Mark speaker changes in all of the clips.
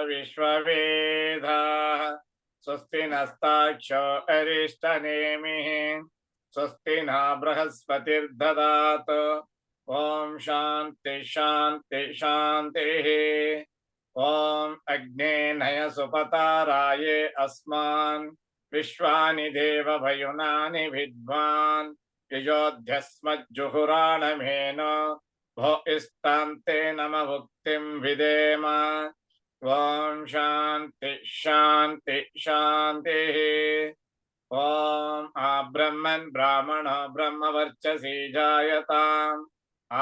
Speaker 1: विश्ववेदाः स्वस्ति नस्ताक्षो अरिष्टनेमिः स्वस्ति न बृहस्पतिर्ददातु ॐ शान्ति शान्ति शान्तिः ॐ अग्ने नय सुपताराये अस्मान् विश्वानि देवभयुनानि विद्वान् यजोध्यस्मज्जुहुराणमेन भो इस्तान्ते नम भुक्तिं विदेम ॐ शान्ति शान्ति शान्तिः ॐ आब्रह्मन् ब्राह्मणो ब्रह्मवर्चसी जायताम्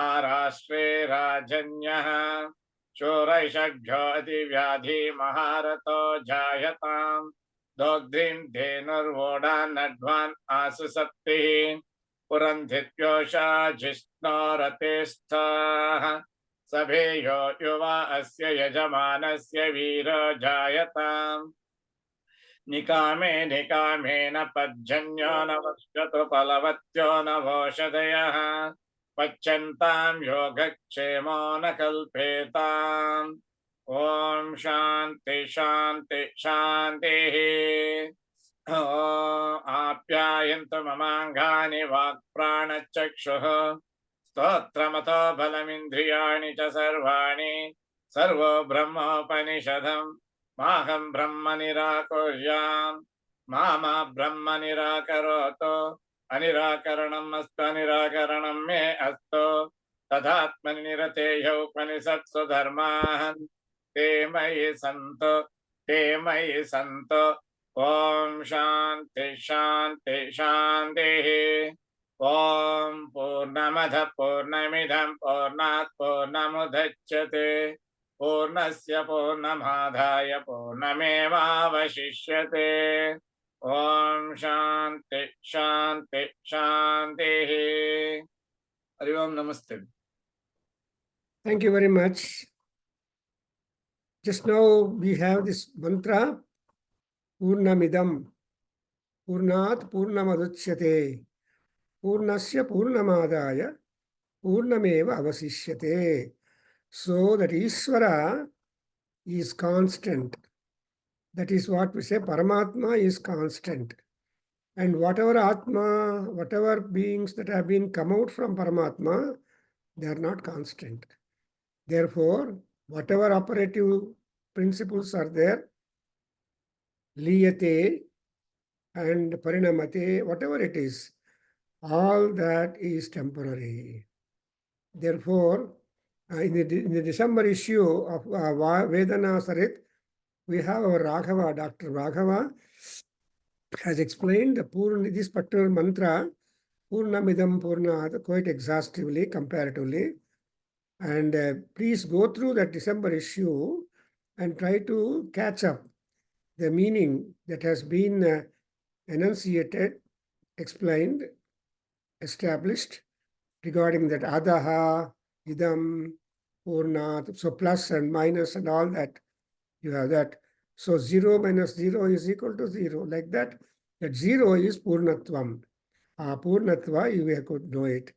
Speaker 1: आराष्ट्रे राजन्यः शूरैषभ्यो अतिव्याधि महारथो जायताम् दोग्ध्रीं धेनुर्वोढान्नड्वान् आसु सप्तिः पुरन्धित्योषा जिष्णोरतेस्थाः सभेयो युवा अस्य यजमानस्य वीरो जायताम् निकामे निकामेन पज्जन्यो न वर्षतु फलवत्यो न वोषधयः पच्यन्तां योगक्षेमो न कल्पेताम् ॐ शान्ति शान्ति शान्तिः आप्यायन्तु ममाङ्गानि वाक्प्राणचक्षुः स्तोत्रमतो बलमिन्द्रियाणि च सर्वाणि सर्वो ब्रह्मोपनिषदम् माहं ब्रह्म निराकुर्याम् मा ब्रह्म निराकरोतु अनिराकरणम् अस्तु अनिराकरणं मे अस्तु तदात्मनि निरतेय उपनिषत्सु धर्माः ते मयि सन्तु ॐ शान्ति शान्ति शान्तिः ॐ पूर्णमदः पूर्णमिदं पूर्णात् पूर्णमुदच्यते पूर्णस्य पूर्णमादाय पूर्णमेवावशिष्यते ॐ शान्ति शान्ति शान्तिः हरि ओम नमस्ते.
Speaker 2: Thank you very much. Just now we have this mantra, Purnamidam, Purnat Purnamaduchyate, Purnasya Purnamadaya, Purnameva Avasishyate. So that Ishvara is constant. That is what we say, Paramatma is constant. And whatever Atma, whatever beings that have been come out from Paramatma, they are not constant. Therefore, whatever operative principles are there, liyate and parinamate, whatever it is, all that is temporary. Therefore, in the December issue of Vedana Sarit, we have our Raghava, Dr. Raghava, has explained this particular mantra, Purnamidam Purnat, quite exhaustively, comparatively. And please go through that December issue and try to catch up the meaning that has been enunciated, explained, established regarding that Adaha, Idam, Purnat, so plus and minus and all that. You have that. So 0 minus 0 is equal to 0. Like that, that 0 is Purnatvam. Purnatva, you could know it.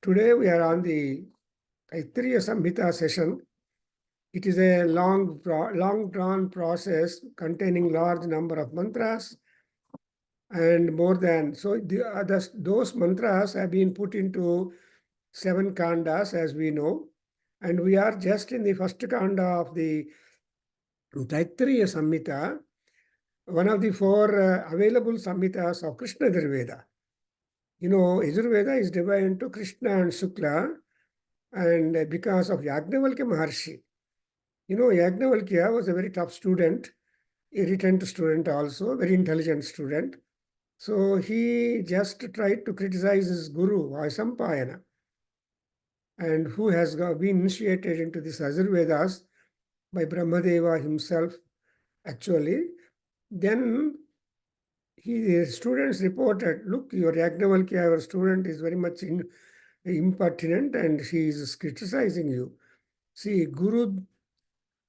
Speaker 2: Today we are on the Taittiriya Samhita session. It is a long drawn process containing large number of mantras and more than. So those mantras have been put into 7 kandas, as we know. And we are just in the first kanda of the Taittiriya Samhita, one of the 4 available Samhitas of Krishna Yajurveda. You know, Yajurveda is divided into Krishna and Shukla, and because of Yajnavalkya Maharshi. You know, Yajnavalkya was a very tough student, irritant student also, very intelligent student. So he just tried to criticize his guru, Vaisampayana, and who has been initiated into this Yajurvedas by Brahmadeva himself, actually. Then the students reported, look, your Yajnavalkya, our student, is very much impertinent and he is criticizing you. See, Guru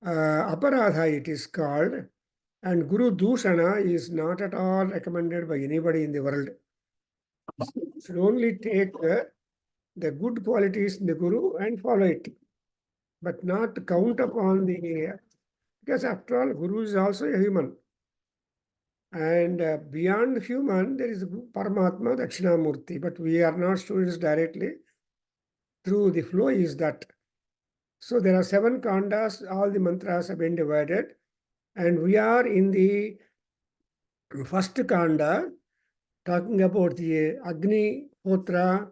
Speaker 2: Aparadha it is called, and Guru Dushana is not at all recommended by anybody in the world. You should only take the good qualities in the Guru and follow it. but not count upon the, because after all, Guru is also a human. And beyond human, there is Paramatma, Dakshinamurti, but we are not students directly. Through the flow is that. So there are 7 kandas, all the mantras have been divided, and we are in the first kanda, talking about the Agni Hotra,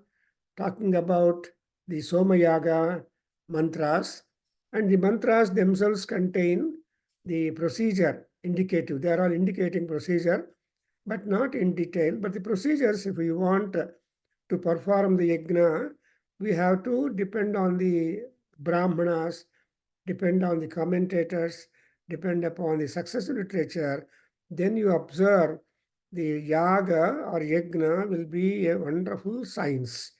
Speaker 2: talking about the Somayaga mantras, and the mantras themselves contain the procedure indicative. They are all indicating procedure, but not in detail. But the procedures, if we want to perform the yajna, we have to depend on the brahmanas, depend on the commentators, depend upon the successive literature. Then you observe the yaga or yajna will be a wonderful science,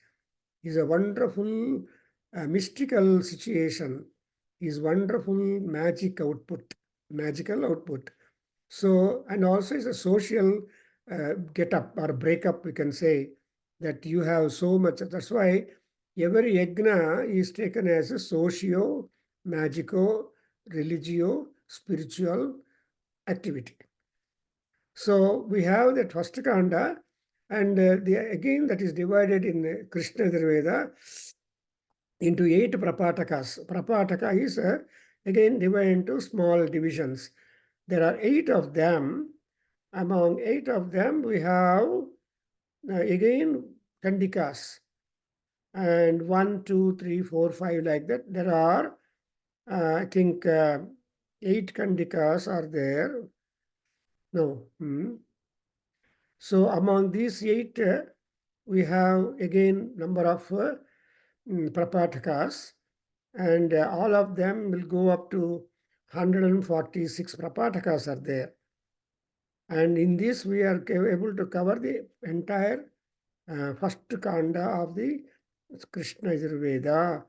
Speaker 2: is a wonderful mystical situation, is wonderful magical output. So, and also is a social get up or breakup, we can say, that you have so much. That's why every yajna is taken as a socio, magico, religio, spiritual activity. So we have that first kanda, and again that is divided in Krishna Yajurveda into 8 prapatakas. Prapataka is again divided into small divisions. There are 8 of them. Among 8 of them, we have again kandikas, and 1, 2, 3, 4, 5 like that. There are, I think, 8 kandikas are there. No. So among these 8, we have again number of prapatakas, and all of them will go up to 146 prapatakas are there. And in this, we are able to cover the entire first kanda of the Krishna Yajurveda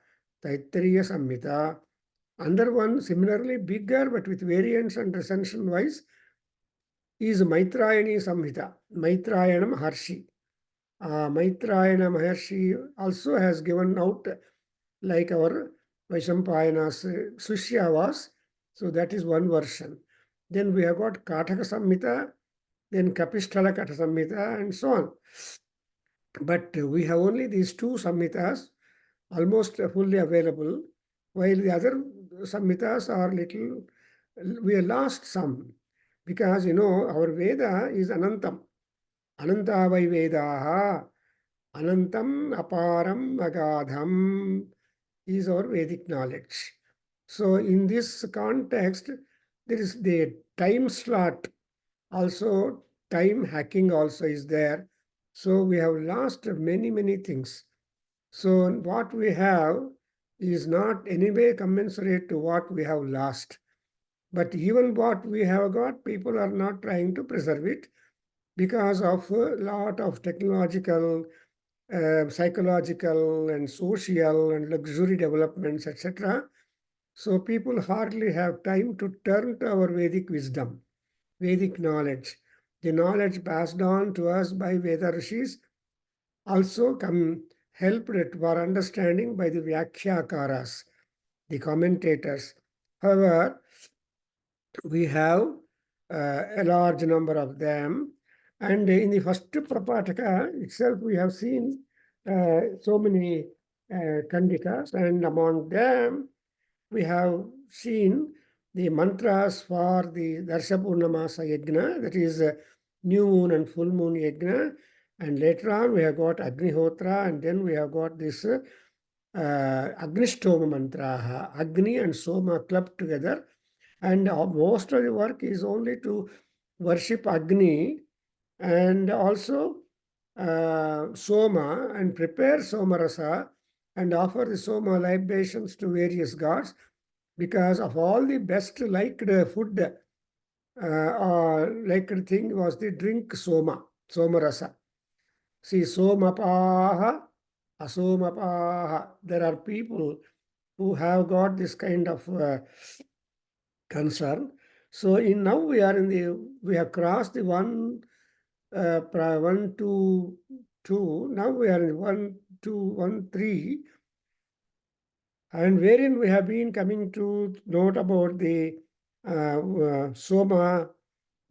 Speaker 2: Taittiriya Samhita. Another one, similarly bigger but with variants and recension wise, is Maitrayani Samhita, Maitrayana Maharshi. Maitrayana Maharshi also has given out like our Vaishampayana's Sushya was. So that is one version. Then we have got Kataka Samhita, then Kapisthala Kata Samhita, and so on. But we have only these 2 samhitas almost fully available, while the other samhitas are little, we have lost some, because our Veda is Anantam. Ananta vai Vedaha, Anantam Aparam Agadham is our Vedic knowledge. So in this context, there is the time slot, also time hacking also is there. So we have lost many things. So what we have is not anyway commensurate to what we have lost. But even what we have got, people are not trying to preserve it because of a lot of technological, psychological, and social and luxury developments, etc. So people hardly have time to turn to our Vedic wisdom, Vedic knowledge. The knowledge passed on to us by Veda Rishis also helped for understanding by the Vyakhyaakaras, the commentators. However, we have a large number of them. And in the first Prapataka itself, we have seen so many Kandikas, and among them, we have seen the mantras for the Darshapurnamasa Yajna, that is new moon and full moon Yajna. And later on, we have got Agnihotra, and then we have got this Agnistoma Mantraha, Agni and Soma clubbed together. And most of the work is only to worship Agni and also Soma, and prepare Somarasa and offer the Soma libations to various gods, because of all the best liked food liked thing was the drink Somarasa. See, Somapaha, Asomapaha. There are people who have got this kind of concern. So now we have crossed the 1 to 2. Now we are in 1, 2, 1, 3. and wherein we have been coming to note about the Soma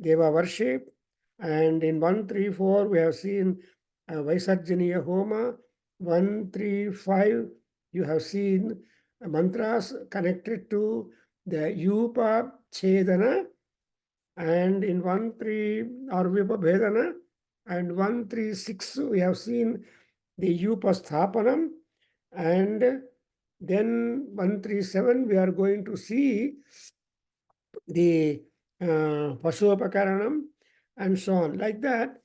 Speaker 2: Deva worship. And in 134, we have seen Vaisarjaniya Homa. 135, you have seen mantras connected to the Yupa Chedana. And in 13 or Vipa Bhedana. And 136, we have seen the Yupa Sthapanam. And then 137, we are going to see the Pasupakaranam and so on. Like that,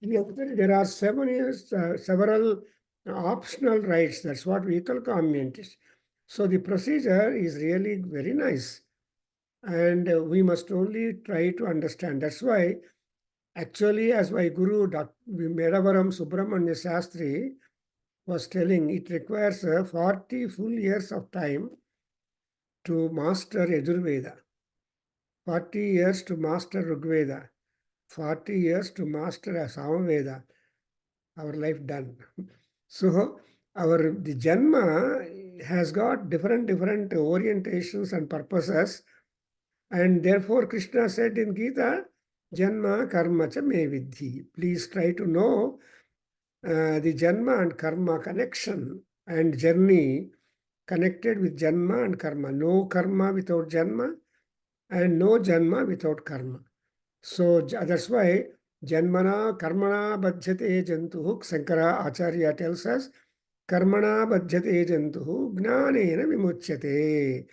Speaker 2: there are several optional rights. That's what we call communities. So the procedure is really very nice. And we must only try to understand. That's why, actually, as my guru, Dr. Medavaram Subramanya Shastri, was telling, it requires 40 full years of time to master Yajurveda, 40 years to master Rigveda, 40 years to master Samaveda. Our life done. So the Janma has got different orientations and purposes, and therefore Krishna said in Gita, Janma karma cha me vidhi. Please try to know the Janma and karma connection and journey connected with Janma and karma. No karma without Janma and no Janma without karma. So that's why Janmana Karmana Bhajyate Jantuhu, Sankara Acharya tells us, Karmana Bhajyate Jantuhu, Gnanena Vimuchyate.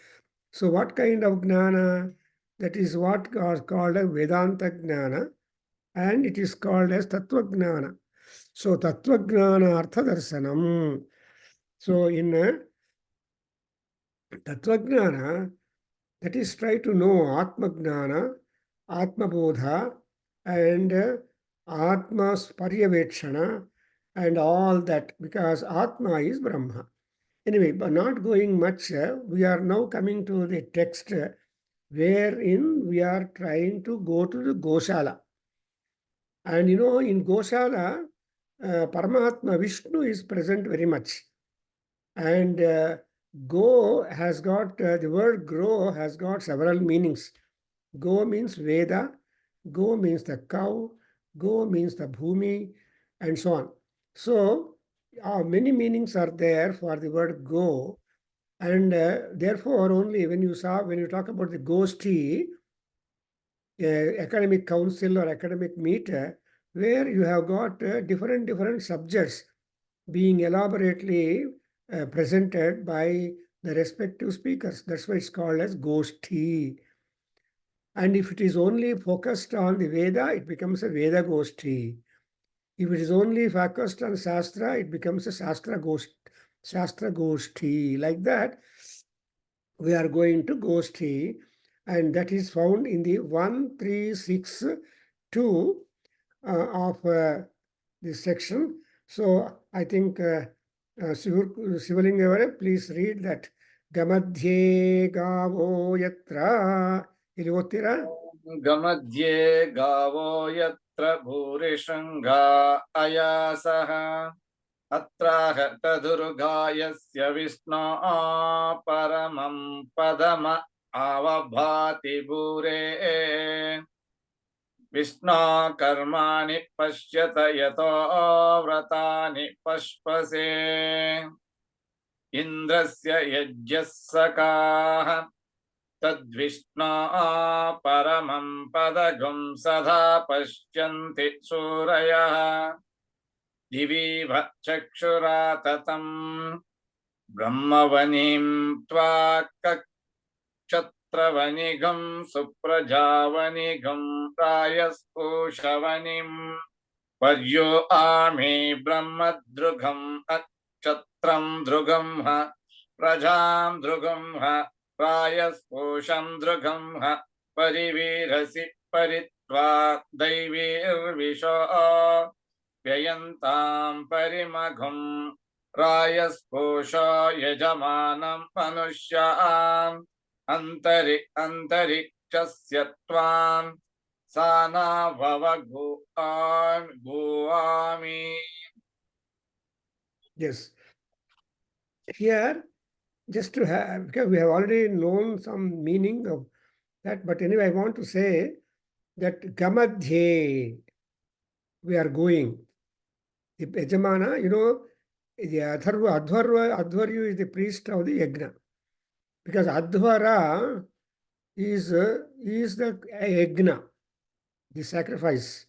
Speaker 2: So what kind of Gnana? That is what is called as Vedanta Gnana, and it is called as Tattva Gnana. So Tattva Gnana Artha Darsanam. So in Tattva Gnana, that is try to know Atma Gnana, Atma Bodha, and Atma's Paryavekshana, and all that, because Atma is Brahma. Anyway, but not going much, we are now coming to the text wherein we are trying to go to the Goshala. And in Goshala, Paramatma Vishnu is present very much. And go has got, the word grow has got several meanings. Go means Veda, go means the cow, go means the bhumi, and so on. So many meanings are there for the word go. And therefore, only when you talk about the Goshti, academic council or academic meet, where you have got different subjects being elaborately presented by the respective speakers. That's why it's called as Goshti. And if it is only focused on the Veda, it becomes a Veda Goshti. If it is only focused on Shastra, it becomes a Shastra Goshti. Like that, we are going to Goshti, and that is found in the 1362 of this section. So I think Sivalingavare, please read that. Gamadhye gavo yatra. Ili ottira?
Speaker 1: Gamadhye gavo yatra bhurishanga ayasaha atraha tadurgayasya vishno paramam padama avabhati bhure vishno karmani pashyata yato vratani pashpase indrasya yajyasakaha तद्विष्णा परमं पदगं सदा पश्यन्ति सूरयः दिवीव चक्षुरा ततं ब्रह्मवनीं त्वाक्क्षत्रवनिगं सुप्रजावनिगं प्रायस्पूषवनिं पर्यो आमे ब्रह्मदृगं नक्षत्रं दृगं प्रजां दृगं प्रायस्पोषं दृगं परिवीरसि परित्वा दैवीर्विशो व्ययन्तां परिमघं प्रायस्पोषो यजमानं मनुष्याम् अन्तरिक्षस्य त्वां साना भव गुआमि.
Speaker 2: Yes. Here, just to have, because we have already known some meaning of that, but anyway, I want to say that Gamadhye, we are going. The Yajamana, the Adhvaryu is the priest of the Yajna. Because Adhvara is the Yajna, the sacrifice.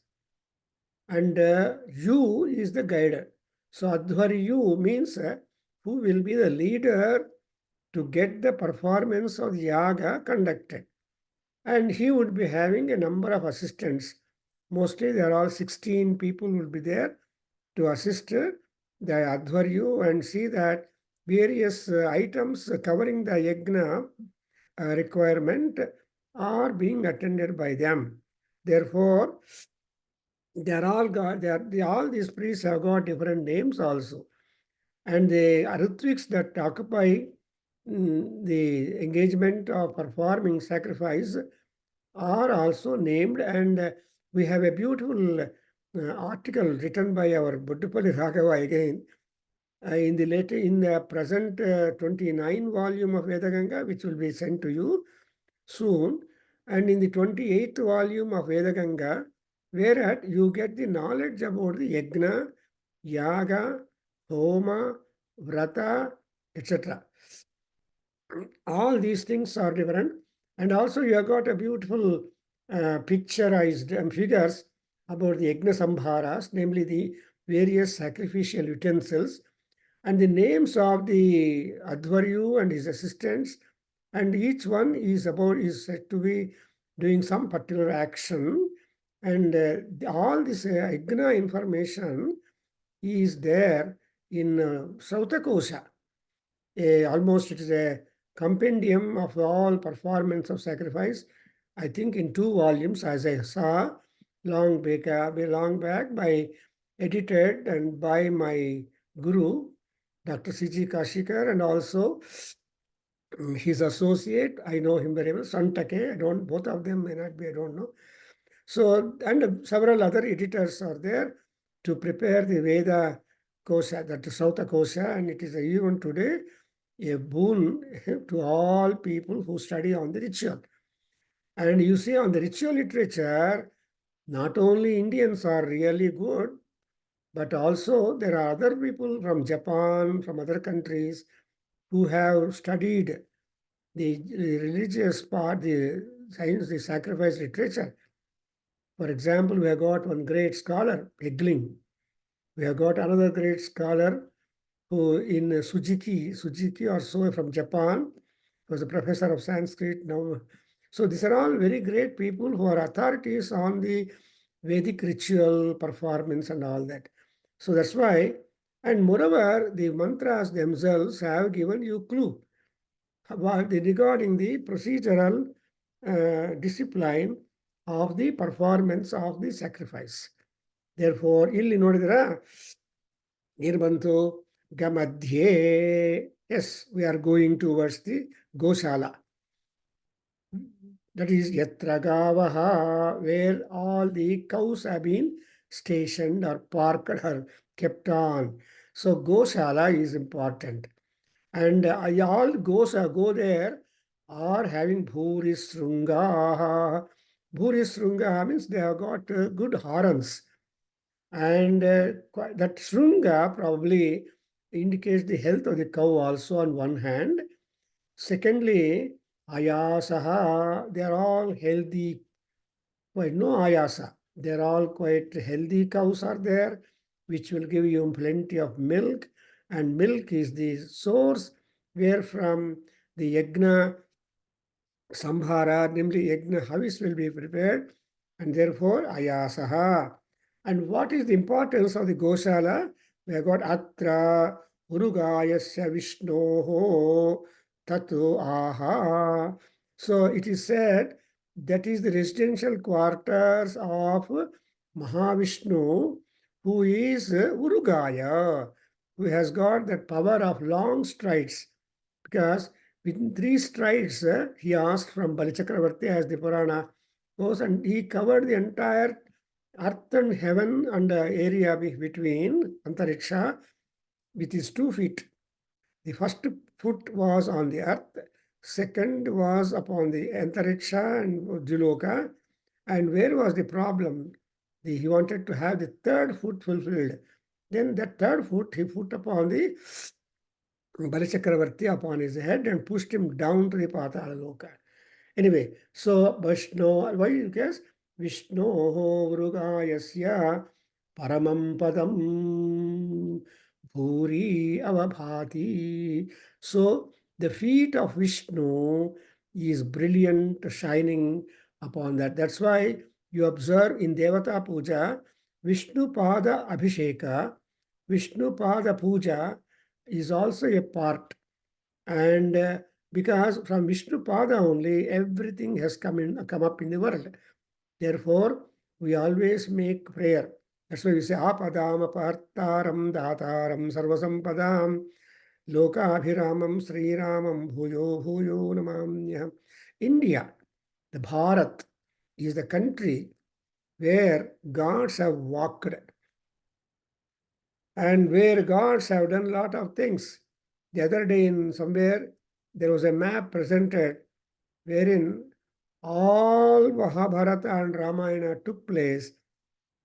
Speaker 2: And you is the guide. So Adhvaryu means who will be the leader to get the performance of the yaga conducted. And he would be having a number of assistants. Mostly there are all 16 people will be there to assist the Adhvaryu and see that various items covering the yajna requirement are being attended by them. Therefore, all these priests have got different names also. And the ritviks that occupy the engagement of performing sacrifice are also named, and we have a beautiful article written by our Buddhapalli Raghava again in the present 29 volume of Vedaganga, which will be sent to you soon, and in the 28th volume of Vedaganga, whereat you get the knowledge about the yajna, yaga, homa, vrata, etc. All these things are different. And also you have got a beautiful picturized figures about the yajna sambharas, namely the various sacrificial utensils, and the names of the Adhvaryu and his assistants, and each one is said to be doing some particular action, and all this yajna information is there in Sautakosha. Almost it is a compendium of all performance of sacrifice, I think in 2 volumes, as I saw long back by edited and by my guru, Dr. C.G. Kashikar, and also his associate. I know him very well, Santake. Both of them may not be, I don't know. So, and several other editors are there to prepare the Veda Kosha, that is Sauta Kosha, and it is even today a boon to all people who study on the ritual. And you see, on the ritual literature, not only Indians are really good, but also there are other people from Japan, from other countries, who have studied the religious part, the science, the sacrifice literature. For example, we have got one great scholar, Egling. We have got another great scholar who in Sujiki or so from Japan, was a professor of Sanskrit now. So these are all very great people who are authorities on the Vedic ritual performance and all that. So that's why, and moreover, the mantras themselves have given you clue regarding the procedural discipline of the performance of the sacrifice. Therefore, ಇಲ್ಲಿ ನೋಡಿದ್ರ ಏನು ಬಂತು ಗಮಧ್ಯೆ. Yes, we are going towards the Goshala. That is Yatra Gavaha, where all the cows have been stationed or parked or kept on. So Goshala is important. And all go there are having Bhurisrunga. Bhurisrunga means they have got good horns. And that Srunga probably indicates the health of the cow also on one hand. Secondly, Ayasaha, they are all healthy. Well, no Ayasa. They are all quite healthy cows are there, which will give you plenty of milk. And milk is the source where from the yajna sambhara, namely yajna havis, will be prepared, and therefore ayasaha. And what is the importance of the Goshala? We have got atra urugayasya vishnoho tatu aha. So it is said that is the residential quarters of Mahavishnu, who is Urugaya, who has got that power of long strides. Because within 3 strides, he asked from Bali Chakravarti, as the Purana goes, and he covered the entire earth and heaven and area between Antariksha with his 2 feet. The first foot was on the earth, second was upon the Antariksha and Juloka. And where was the problem? He wanted to have the third foot fulfilled. Then that third foot he put upon the Balichakravarti upon his head and pushed him down to the Patala Loka. Anyway, so Vishnu, why you guess? Vishnu Vrugayasya Paramam Padam Bhuri Avabhati. So the feet of Vishnu is brilliant, shining upon that. That's why you observe in Devata Puja, Vishnu Pada Abhisheka, Vishnu Pada Puja is also a part. And because from Vishnu Pada only everything has come up in the world. Therefore, we always make prayer. That's why we say Apadam Apartaram Dataram Sarvasampadam Lokabhiramam Sri Ramam Bhuyo Bhuyo Namamyam. India, the Bharat, is the country where gods have walked and where gods have done a lot of things. The other day in somewhere there was a map presented wherein all Mahabharata and Ramayana took place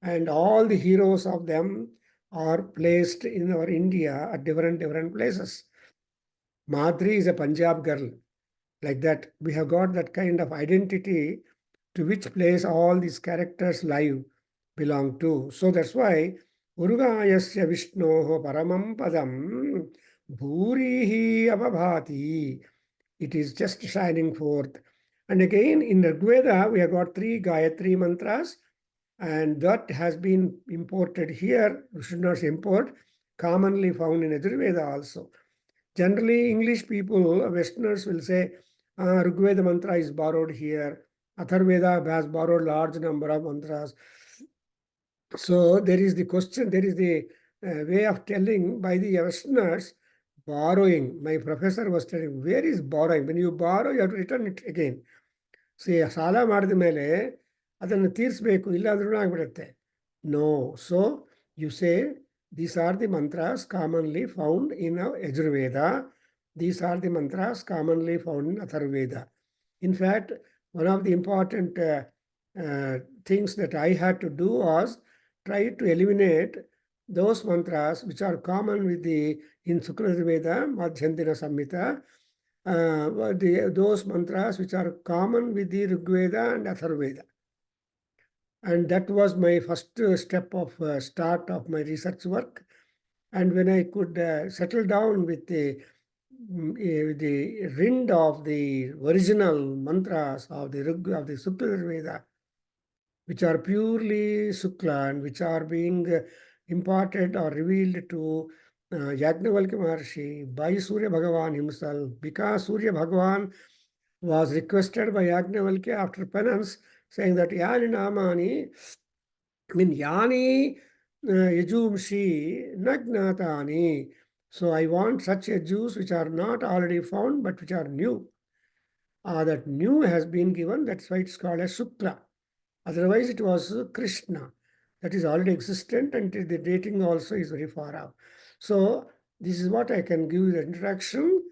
Speaker 2: and all the heroes of them are placed in our India at different places. Madri is a Punjab girl. Like that, we have got that kind of identity to which place all these characters live belong to. So that's why Urugayasya Vishnoho Paramam Padam Bhurihi Avabhati. It is just shining forth. And again, in Rigveda, we have got 3 Gayatri mantras, and that has been imported here. We should not import, commonly found in Yajurveda also. Generally, English people, Westerners will say, Rigveda mantra is borrowed here. Atharveda has borrowed large number of mantras. So there is the question, there is the way of telling by the Westerners, borrowing. My professor was telling, where is borrowing? When you borrow, you have to return it again. See, ಸಾಲ ಮಾಡಿದ ಮೇಲೆ ಅದನ್ನು ತೀರಿಸಬೇಕು, ಇಲ್ಲಾಂದ್ರೂ ಆಗಿಬಿಡುತ್ತೆ. No. So you say, these are the mantras commonly found in Yajurveda. These are the mantras commonly found in Atharveda. In fact, one of the important things that I had to do was try to eliminate those mantras which are common with the in Yajurveda, Adhyayana Samhita, those mantras which are common with the Rigveda and Atharveda. And that was my first step of start of my research work. And when I could settle down with the rind of the original mantras of the Sukla Yajurveda, which are purely Sukla and which are being imparted or revealed to Yajnavalkya Maharshi by Surya Bhagavan himself, because Surya Bhagavan was requested by Yajnavalkya after penance, saying that Yani Namani, I mean Yani Yajumshi Nagnatani. So I want such yajus which are not already found but which are new. That new has been given, that's why it's called as Sukla. Otherwise, it was Krishna that is already existent, and the dating also is very far off. So, this is what I can give you the introduction.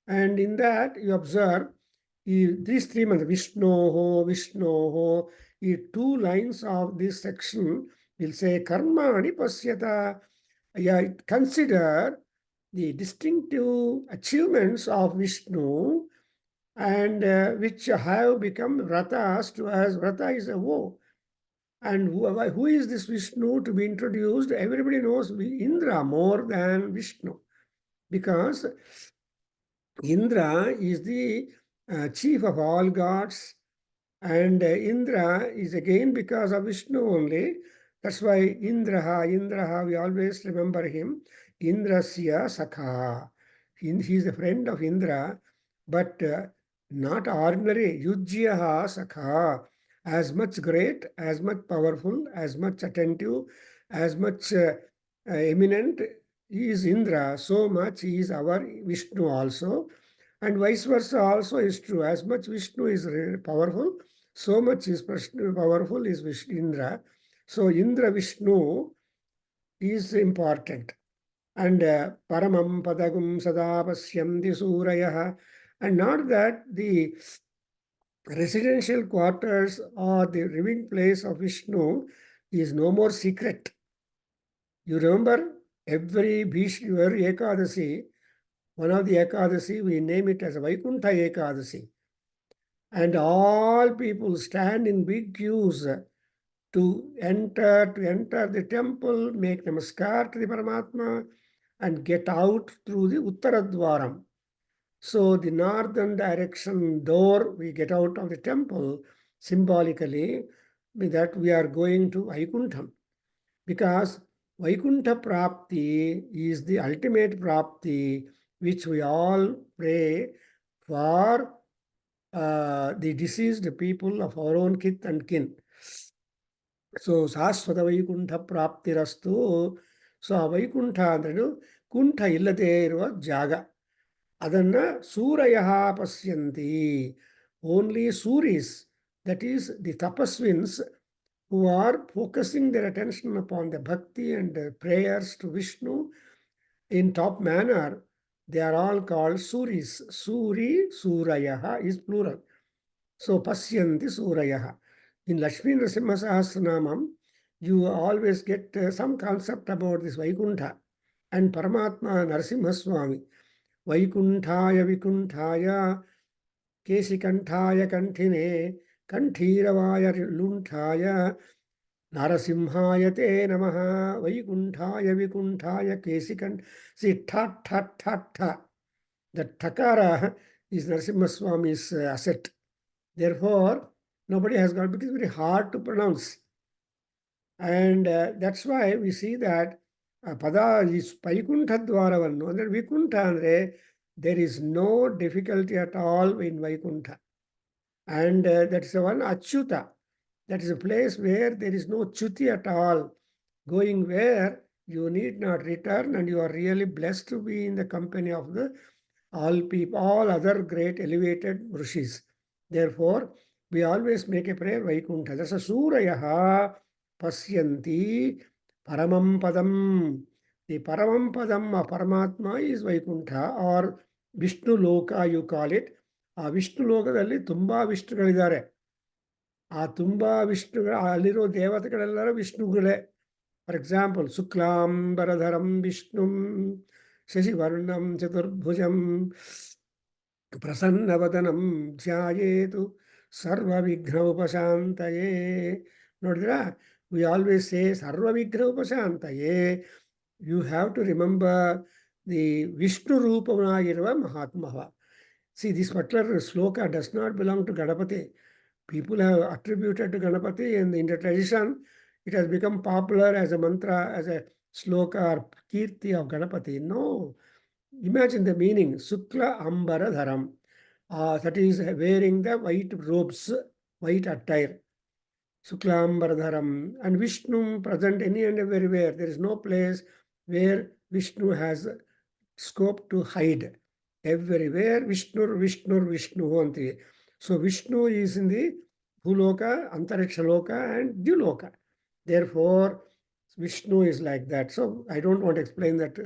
Speaker 2: And in that, you observe these 3 months, Vishnoho, 2 lines of this section will say, Karmani Pasyata. Yeah, consider the distinctive achievements of Vishnu and which have become vratas to us. Vrata is a vow. And who is this Vishnu to be introduced? Everybody knows Indra more than Vishnu, because Indra is the chief of all gods, and Indra is again because of Vishnu only. That's why Indraha, we always remember him. Indrasya Sakha. He is a friend of Indra, but not ordinary. Yujyaha Sakha. As much great, as much powerful, as much attentive, as much eminent is Indra, so much is our Vishnu also. And vice versa also is true. As much Vishnu is powerful, so much is powerful is Indra. So Indra Vishnu is important. and paramam padagum sada pasyamti surayah. And not that the residential quarters or the living place of Vishnu is no more secret. You remember every Ekadasi, one of the Ekadasi, we name it as Vaikuntha Ekadasi. And all people stand in big queues to enter the temple, make namaskar to the Paramatma, and get out through the Uttaradwaram. So the northern direction door, we get out of the temple symbolically that we are going to Vaikuntham, because Vaikuntha Prapti is the ultimate Prapti which we all pray for the deceased people of our own kith and kin. So Saswata Vaikuntha Praptirastu. So a Vaikuntha andrenu Kuntha illade iruva jaga. Adanna Surayaha Pasyanti. Only Suris, that is the tapaswins who are focusing their attention upon the bhakti and the prayers to Vishnu in top manner, they are all called Suris. Suri, Surayaha is plural. So Pasyanti Surayaha. In Lakshmi Narasimha Sahasranamam, you always get some concept about this Vaikuntha and Paramatma Narasimha Swami. Vaikunthaya Vikuntaya Kesikanthaya Kanthine Kanthīravaya Lunthaya Narasimhaya te namaha Vaikunthaya Vikuntaya Kesikant. See, tha, tha, tha, tha. The Takara is Narasimha Swami's asset. Therefore, nobody has got, because it's very hard to pronounce. And that's why we see that Pada is Vaikuntha Dwaravannu, and Vikuntha andre, there is no difficulty at all in Vaikuntha. And that's the one Achyuta. That is a place where there is no Chuti at all. Going where you need not return, and you are really blessed to be in the company of the all people, all other great elevated rishis. Therefore, we always make a prayer Vaikuntha. That's a Surayaha Pasyanti Paramam Padam. The Paramam Padam of Paramatma is Vaikuntha, or Vishnu Loka, you call it. ಆ ವಿಷ್ಣು ಲೋಕದಲ್ಲಿ ತುಂಬಾ ವಿಷ್ಣುಗಳಿದ್ದಾರೆ. ಆ ತುಂಬಾ ವಿಷ್ಣುಗಳು, ಅಲ್ಲಿರೋ ದೇವತೆಗಳೆಲ್ಲರೂ ವಿಷ್ಣುಗಳೇ. For example, ಶುಕ್ಲಾಂಬರಧರಂ ವಿಷ್ಣುಂ ಶಶಿವರ್ಣಂ ಚತುರ್ಭುಜಂ ಪ್ರಸನ್ನವದನಂ ಧ್ಯಾಯೇತು ಸರ್ವವಿಘ್ನ ಉಪಶಾಂತಯೇ. ನೋಡಿದ್ರಾ, we always say ಸರ್ವವಿಘ್ನ ಉಪಶಾಂತಯೇ. You have to remember the Vishnu ರೂಪವಾಗಿರುವ ಮಹಾತ್ಮವ. See, this particular sloka does not belong to Ganapati. People have attributed to Ganapati, and in the tradition, it has become popular as a mantra, as a sloka or kirti of Ganapati. No. Imagine the meaning. Sukla Ambara Dharam. That is wearing the white robes, white attire. Sukla Ambara Dharam. And Vishnu present any and everywhere. There is no place where Vishnu has scope to hide. Everywhere Vishnu, Vishnu, Vishnu antive. So Vishnu is in the Bhuloka, Antariksha Loka, and Dyuloka. Therefore, Vishnu is like that. So I don't want to explain that.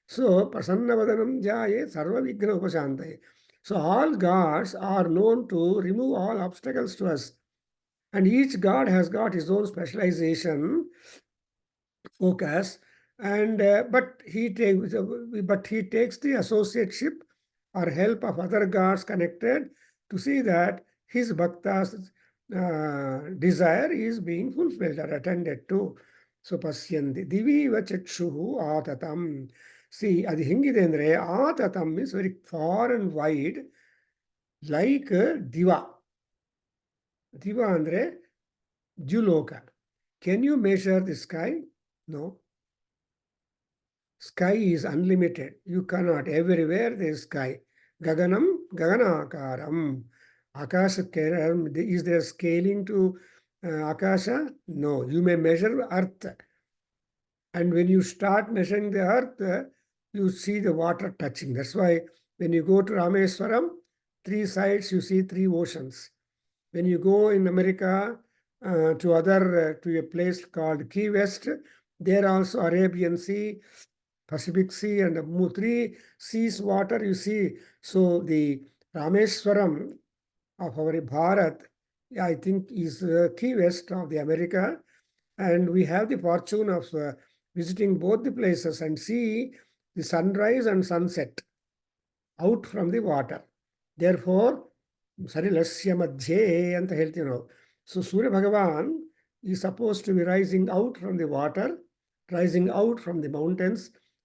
Speaker 2: So Prasannavadanam Jaye Sarva Vighna Upashantaye. So all gods are known to remove all obstacles to us. And each god has got his own specialization, focus, and but he takes the associateship or help of other gods connected to see that his bhakta's desire is being fulfilled or attended to. So pasyanti diviva chakshuhu atatam. See, adi hingide andre atatam is very far and wide, like diva. Diva andre Juloka. Can you measure the sky? No. Sky is unlimited. You cannot. Everywhere there is sky. Gaganam, Gaganakaram. Akasha, is there scaling to Akasha? No. You may measure Earth. And when you start measuring the Earth, you see the water touching. That's why when you go to Rameswaram, 3 sides you see 3 oceans. When you go in America to a place called Key West, there also Arabian Sea, Pacific Sea and the three seas water you see. So the Rameswaram of our Bharat, I think, is Key West of the America, and we have the fortune of visiting both the places and see the sunrise and sunset out from the water. Therefore, Sarilasya Madhye anta ಹೇಳ್ತೀವಿ ನಾವು. So Surya Bhagavan is supposed to be rising out from the water, rising out from the mountains,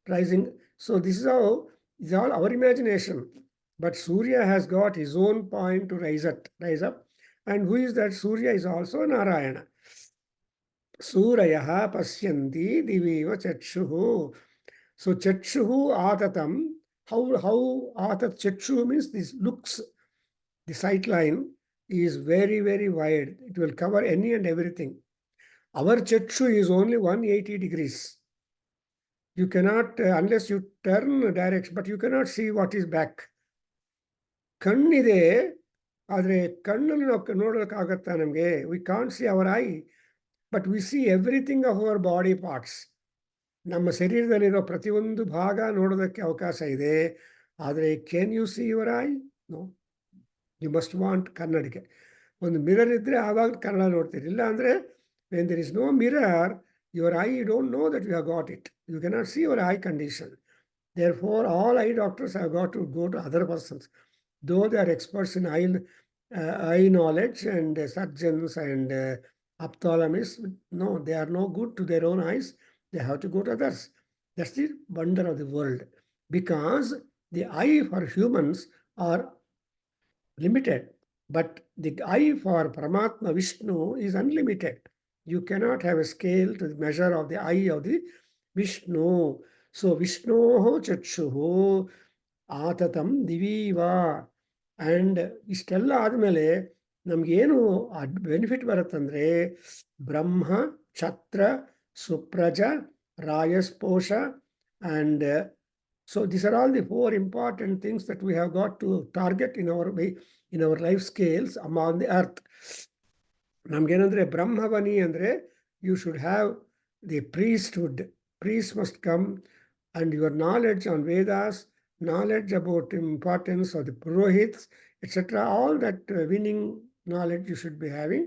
Speaker 2: rising. So this is how, is all our imagination. But Surya has got his own point to rise up. And who is that? Surya is also Narayana. Suryaha pasyanti diviva chakshuhu. So chakshuhu atatam. How atat chakshuhu means this looks, the sight line is very, very wide. It will cover any and everything. Our chakshu is only 180 degrees. You cannot, unless you turn direction, but you cannot see what is back. ಕಣ್ಣಿದೆ, ಆದರೆ ಕಣ್ಣಲ್ಲಿ ನಾವು ನೋಡೋಕ್ಕಾಗತ್ತಾ ನಮಗೆ? We can't see our eye, but we see everything of our body parts. ನಮ್ಮ ಶರೀರದಲ್ಲಿರೋ ಪ್ರತಿಯೊಂದು ಭಾಗ ನೋಡೋದಕ್ಕೆ ಅವಕಾಶ ಇದೆ. ಆದರೆ can you see your eye? No. You must want ಕನ್ನಡಿಗೆ. ಒಂದು ಮಿರರ್ ಇದ್ದರೆ ಆವಾಗ ಕನ್ನಡ ನೋಡ್ತೀರಿ. ಇಲ್ಲ ಅಂದರೆ when there is no mirror, your eye you don't know that you have got it. You cannot see your eye condition. Therefore, all eye doctors have got to go to other persons. Though they are experts in eye knowledge and surgeons and ophthalmists, no, they are no good to their own eyes. They have to go to others. That's the wonder of the world. Because the eye for humans are limited, but the eye for Paramatma Vishnu is unlimited. You cannot have a scale to the measure of the eye of the Vishnu. So Vishnoho chakshuhu atatam diviva. And ಇಷ್ಟೆಲ್ಲ ಆದಮೇಲೆ ನಮಗೇನು benefit ಬರುತ್ತಂದರೆ ಬ್ರಹ್ಮ, ಛತ್ರ, ಸುಪ್ರಜ, ರಾಯಸ್ಪೋಷ, and so these are all the four important things that we have got to target in our life scales among the earth. ನಮಗೇನಂದರೆ ಬ್ರಹ್ಮವನಿ ಅಂದರೆ you should have the priesthood. Priest must come, and your knowledge on Vedas, knowledge about importance of the Purohits, etc. All that winning knowledge you should be having.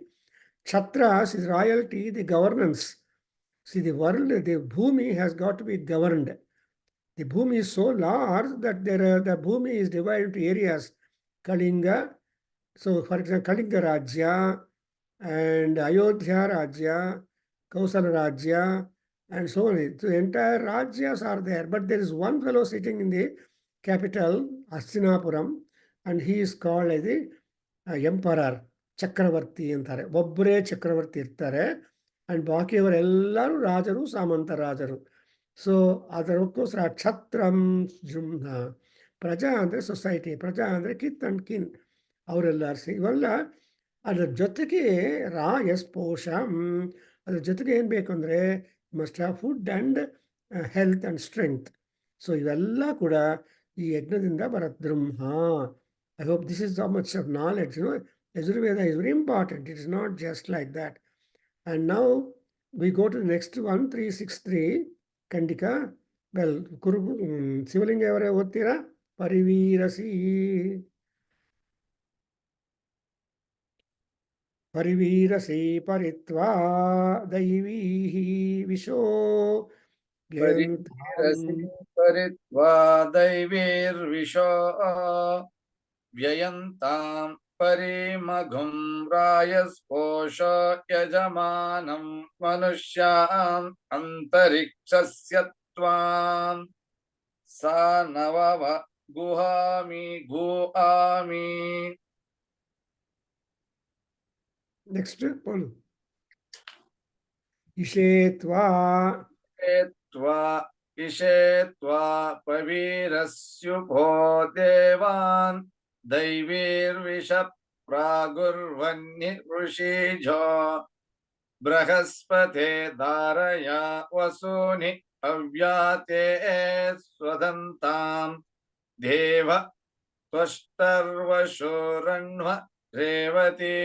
Speaker 2: Kshatras is royalty, the governance. See, the world, the Bhumi has got to be governed. The Bhumi is so large that the Bhumi is divided into areas. Kalinga, so for example, Kalinga Rajya and Ayodhya Rajya, Kausala Rajya, and so on. So the entire Rajyas are there, but there is one fellow sitting in the capital, Hastinapuram, and he is called as the emperor, ಚಕ್ರವರ್ತಿ ಅಂತಾರೆ. ಒಬ್ಬರೇ ಚಕ್ರವರ್ತಿ ಇರ್ತಾರೆ, and ಬಾಕಿಯವರೆಲ್ಲರೂ ರಾಜರು, ಸಾಮಂತ ರಾಜರು. So ಅದಕ್ಕೋಸ್ಕರ ಕ್ಷತ್ರಂ ಜುಮ್ನ. ಪ್ರಜಾ ಅಂದರೆ society, ಪ್ರಜಾ ಅಂದರೆ ಕಿತ್ ಅಂಡ್ ಕಿನ್, ಅವರೆಲ್ಲರೂ ಇವೆಲ್ಲ. ಅದರ ಜೊತೆಗೆ ರಾಯಸ್ಪೋಷಂ, ಅದ್ರ ಜೊತೆಗೆ ಏನು ಬೇಕು ಅಂದರೆ must have food and health and strength. So ಇವೆಲ್ಲ ಕೂಡ ಈ ಯಜ್ಞದಿಂದ ಬರುತ್ತೆ. ಬ್ರಹ್ಮ. I hope this is how much of knowledge, Yajurveda is very important. It is not just like that. And now we go to the next one, 363, Kandika. Well, Sivalinga avare ottira? Parivirasi. Parivirasi paritva daivihi visho
Speaker 1: परिरसि परित्वा दैवीर्विशो व्ययन्तां परिमघुं रायस्पोष यजमानं मनुष्यान् अन्तरिक्षस्य त्वां सा नवव गुहामि गुआमि.
Speaker 2: Next, Paul. Ishetva.
Speaker 1: इषेत्वा पवीरस्युभो देवान् दैवीर्विष प्रागुर्वन्नि ऋषिजो बृहस्पते धारया वसूनि अव्याते स्वदन्तां देव त्वष्टर्वशोरण्व रेवती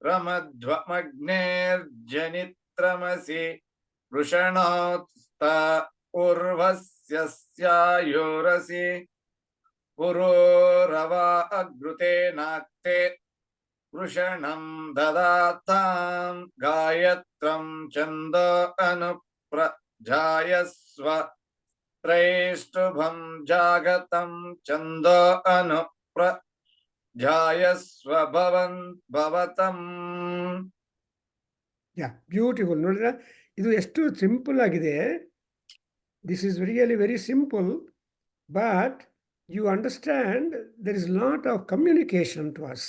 Speaker 1: रमध्वमग्नेर्जनित्रमसि वृषणोत्स्त उर्वः यस्यायुरसि पुरोरवा अग्रुते नाक्ते वृषणं ददातां गायत्रं छन्द अनुप्रजायस्व त्रैष्टुभं जागतं छन्द अनुप्रजायस्व भवतम्.
Speaker 2: Yeah, beautiful. ನೋಡಿದ್ರೆ ಇದು ಎಷ್ಟು simple ಆಗಿದೆ. This is really very simple, but you understand there is a lot of communication to us.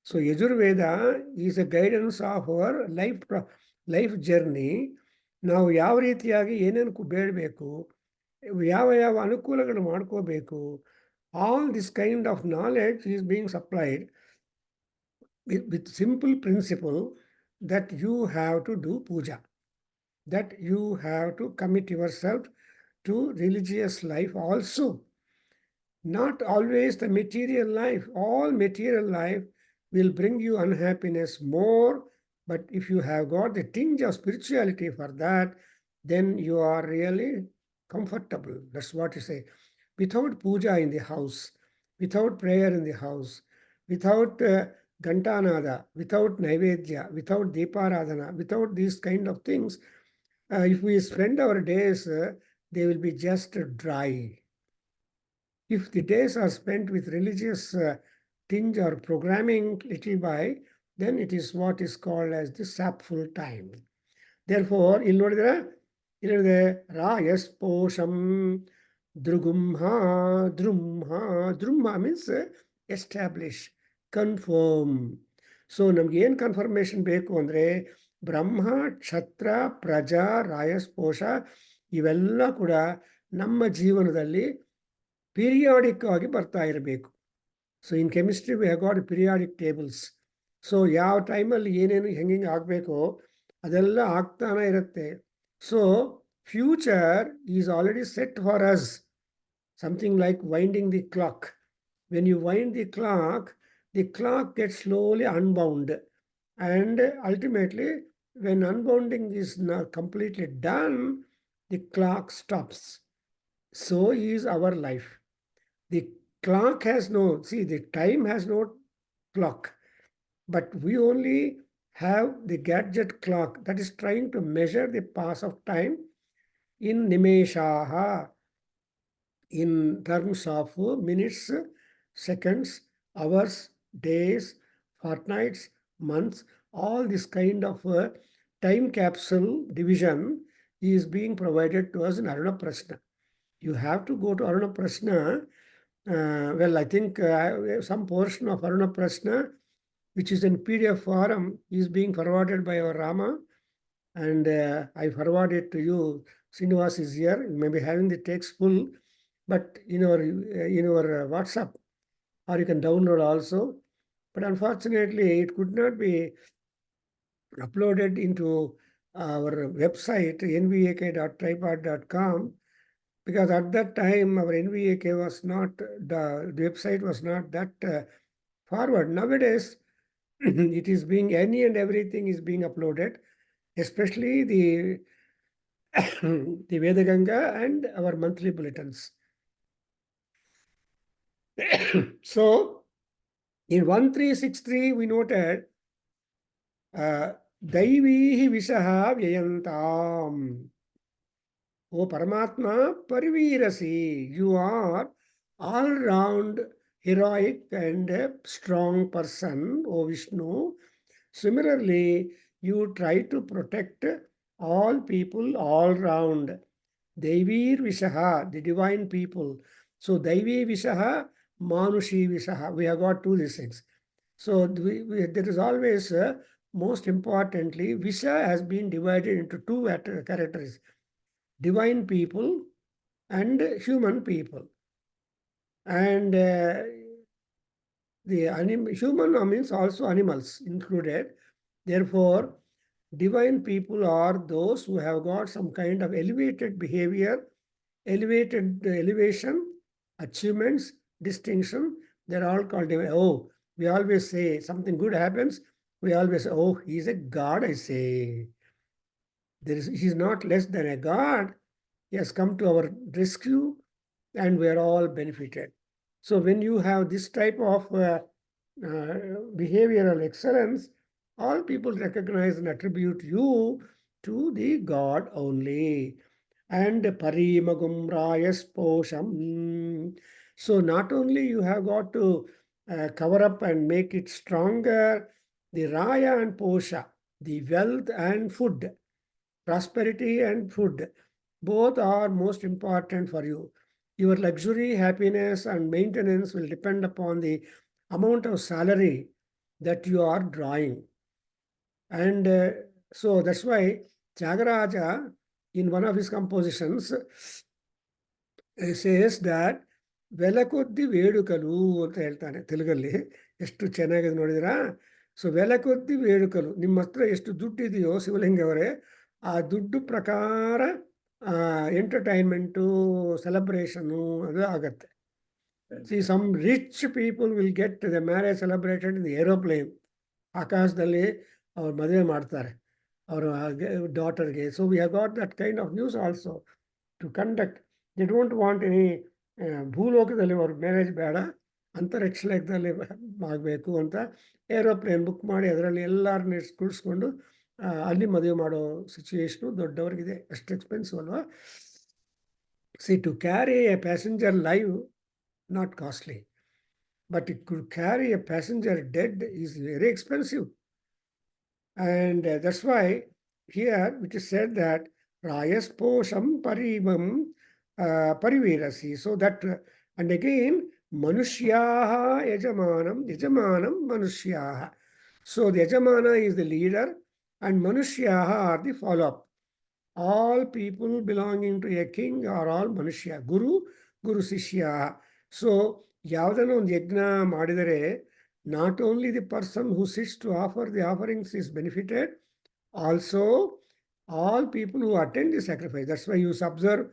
Speaker 2: So Yajurveda is a guidance of our life journey. ನಾವು ಯಾವ ರೀತಿಯಾಗಿ ಏನೇನು ಬೇಡಬೇಕು, ಯಾವ ಯಾವ ಅನುಕೂಲಗಳು ಮಾಡ್ಕೋಬೇಕು, all this kind of knowledge is being supplied with simple principle that you have to do puja, that you have to commit yourself to religious life also. Not always the material life. All material life will bring you unhappiness more, but if you have got the tinge of spirituality for that, then you are really comfortable. That's what you say. Without puja in the house, without prayer in the house, without Gantanada, without Naivedya, without Deeparadhana, without these kind of things, if we spend our days, they will be just dry. If the days are spent with religious tinge or programming little by, then it is what is called as the sapful time. Therefore, ಇಲ್ಲಿ ನೋಡಿದ್ರೆ Rayas ಪೋಷಂ ದೃಗುಂಹ ದ್ರುಂಹ means establish, confirm. So ನಮ್ಗೆ ಏನು confirmation ಬೇಕು ಅಂದರೆ ಬ್ರಹ್ಮ, ಕ್ಷತ್ರ, ಪ್ರಜಾ, ರಾಯಸ್ಪೋಷ ಇವೆಲ್ಲ ಕೂಡ ನಮ್ಮ ಜೀವನದಲ್ಲಿ ಪೀರಿಯಾಡಿಕ್ ಆಗಿ ಬರ್ತಾ ಇರಬೇಕು. So in chemistry we have got periodic tables. So ಯಾವ ಟೈಮಲ್ಲಿ ಏನೇನು ಹೆಂಗೆ ಆಗಬೇಕೋ ಅದೆಲ್ಲ ಆಗ್ತಾನೆ ಇರುತ್ತೆ. So future is already set for us, something like winding the clock. When you wind the clock gets slowly unbound, and ultimately when unbounding is not completely done, the clock stops. So is our life. The clock has the time has no clock, but we only have the gadget clock that is trying to measure the pass of time in nimeshaha, in terms of minutes, seconds, hours, days, fortnights, months. All this kind of time capsule division is being provided to us in Aruna Prashna. You have to go to Aruna Prashna. Well, I think some portion of Aruna Prashna, which is in PDF form, is being forwarded by our Rama, and I forward it to you. Srinivas is here. You may be having the text full, but in your WhatsApp, or you can download also. But unfortunately, it could not be uploaded into our website, nvak.tripod.com, because at that time our NVAK was not, the website was not that forward. Nowadays, it is being, any and everything is being uploaded, especially the the Veda Ganga and our monthly bulletins. So in 1363 we noted Daivihi Vishaha Vyayantam. O Paramatma Parivirasi, you are all-round heroic and strong person, O Vishnu. Similarly, you try to protect all people all round. Daivir Vishaha, the divine people. So Daivi Vishaha, Manushi Vishaha. We have got two these things. So there is always, most importantly, Visha has been divided into two characters: divine people and human people. And the human means also animals included. Therefore, divine people are those who have got some kind of elevated behavior, elevation, achievements, distinction. They're all called divine. Oh, we always say something good happens, we always say, oh, he's a god, I say. He's not less than a god. he has come to our rescue, and we are all benefited. So when you have this type of behavioral excellence, all people recognize and attribute you to the God only. And parimagum rayas posham. So not only you have got to cover up and make it stronger, the raya and posha, the wealth and food, prosperity and food, both are most important for you. Your luxury, happiness, and maintenance will depend upon the amount of salary that you are drawing. And so that's why Tyagaraja, in one of his compositions, says that వెలకొద్ది వేడుకలు ಅಂತ ಹೇಳ್ತಾನೆ ತೆಲುಗಲ್ಲಿ. ಎಷ್ಟು ಚೆನ್ನಾಗಿದೆ ನೋಡಿದಿರಾ? So వెలకొద్ದಿ వేడుకలు, ನಿಮ್ಮ ಹತ್ರ ಎಷ್ಟು ದುಡ್ಡು ಇದೆಯೋ ಶಿವಲಿಂಗವರೇ, ಆ ದುಡ್ಡು ಪ್ರಕಾರ ಎಂಟರ್ಟೈನ್ಮೆಂಟು, ಸೆಲೆಬ್ರೇಷನು ಅದು ಆಗತ್ತೆ. See some rich people will get the marriage celebrated in the aeroplane. ಆಕಾಶದಲ್ಲಿ ಅವ್ರು ಮದುವೆ ಮಾಡ್ತಾರೆ ಅವರ ಡಾಟರ್ಗೆ. So we have got that kind of news also to conduct. They don't want any ಭೂಲೋಕದಲ್ಲಿ ಅವ್ರ ಮ್ಯಾರೇಜ್ ಬೇಡ, ಅಂತರಿಕ್ಷದಲ್ಲಿ ಆಗಬೇಕು ಅಂತ ಏರೋಪ್ಲೇನ್ ಬುಕ್ ಮಾಡಿ ಅದರಲ್ಲಿ ಎಲ್ಲರನ್ನ ಕುಳಿಸ್ಕೊಂಡು ಅಲ್ಲಿ ಮದುವೆ ಮಾಡೋ ಸಿಚುವೇಶನು ದೊಡ್ಡವ್ರಿಗಿದೆ. ಅಷ್ಟು ಎಕ್ಸ್ಪೆನ್ಸಿವ್ ಅಲ್ವಾ? See to carry a passenger live not costly, but it could carry a passenger dead is very expensive. And that's why here it is said that rayas posham parivam parivirasi. So that, and again, manushyaha yajamanam manushyaha. So the yajamana is the leader and manushyaha are the follow-up. All people belonging to a king are all manushya. Guru Sishya. So ಯಾವುದನ್ನು ಒಂದು ಯಜ್ಞ ಮಾಡಿದರೆ not only the person who sits to offer the offerings is benefited, also all people who attend the sacrifice. That's why you observe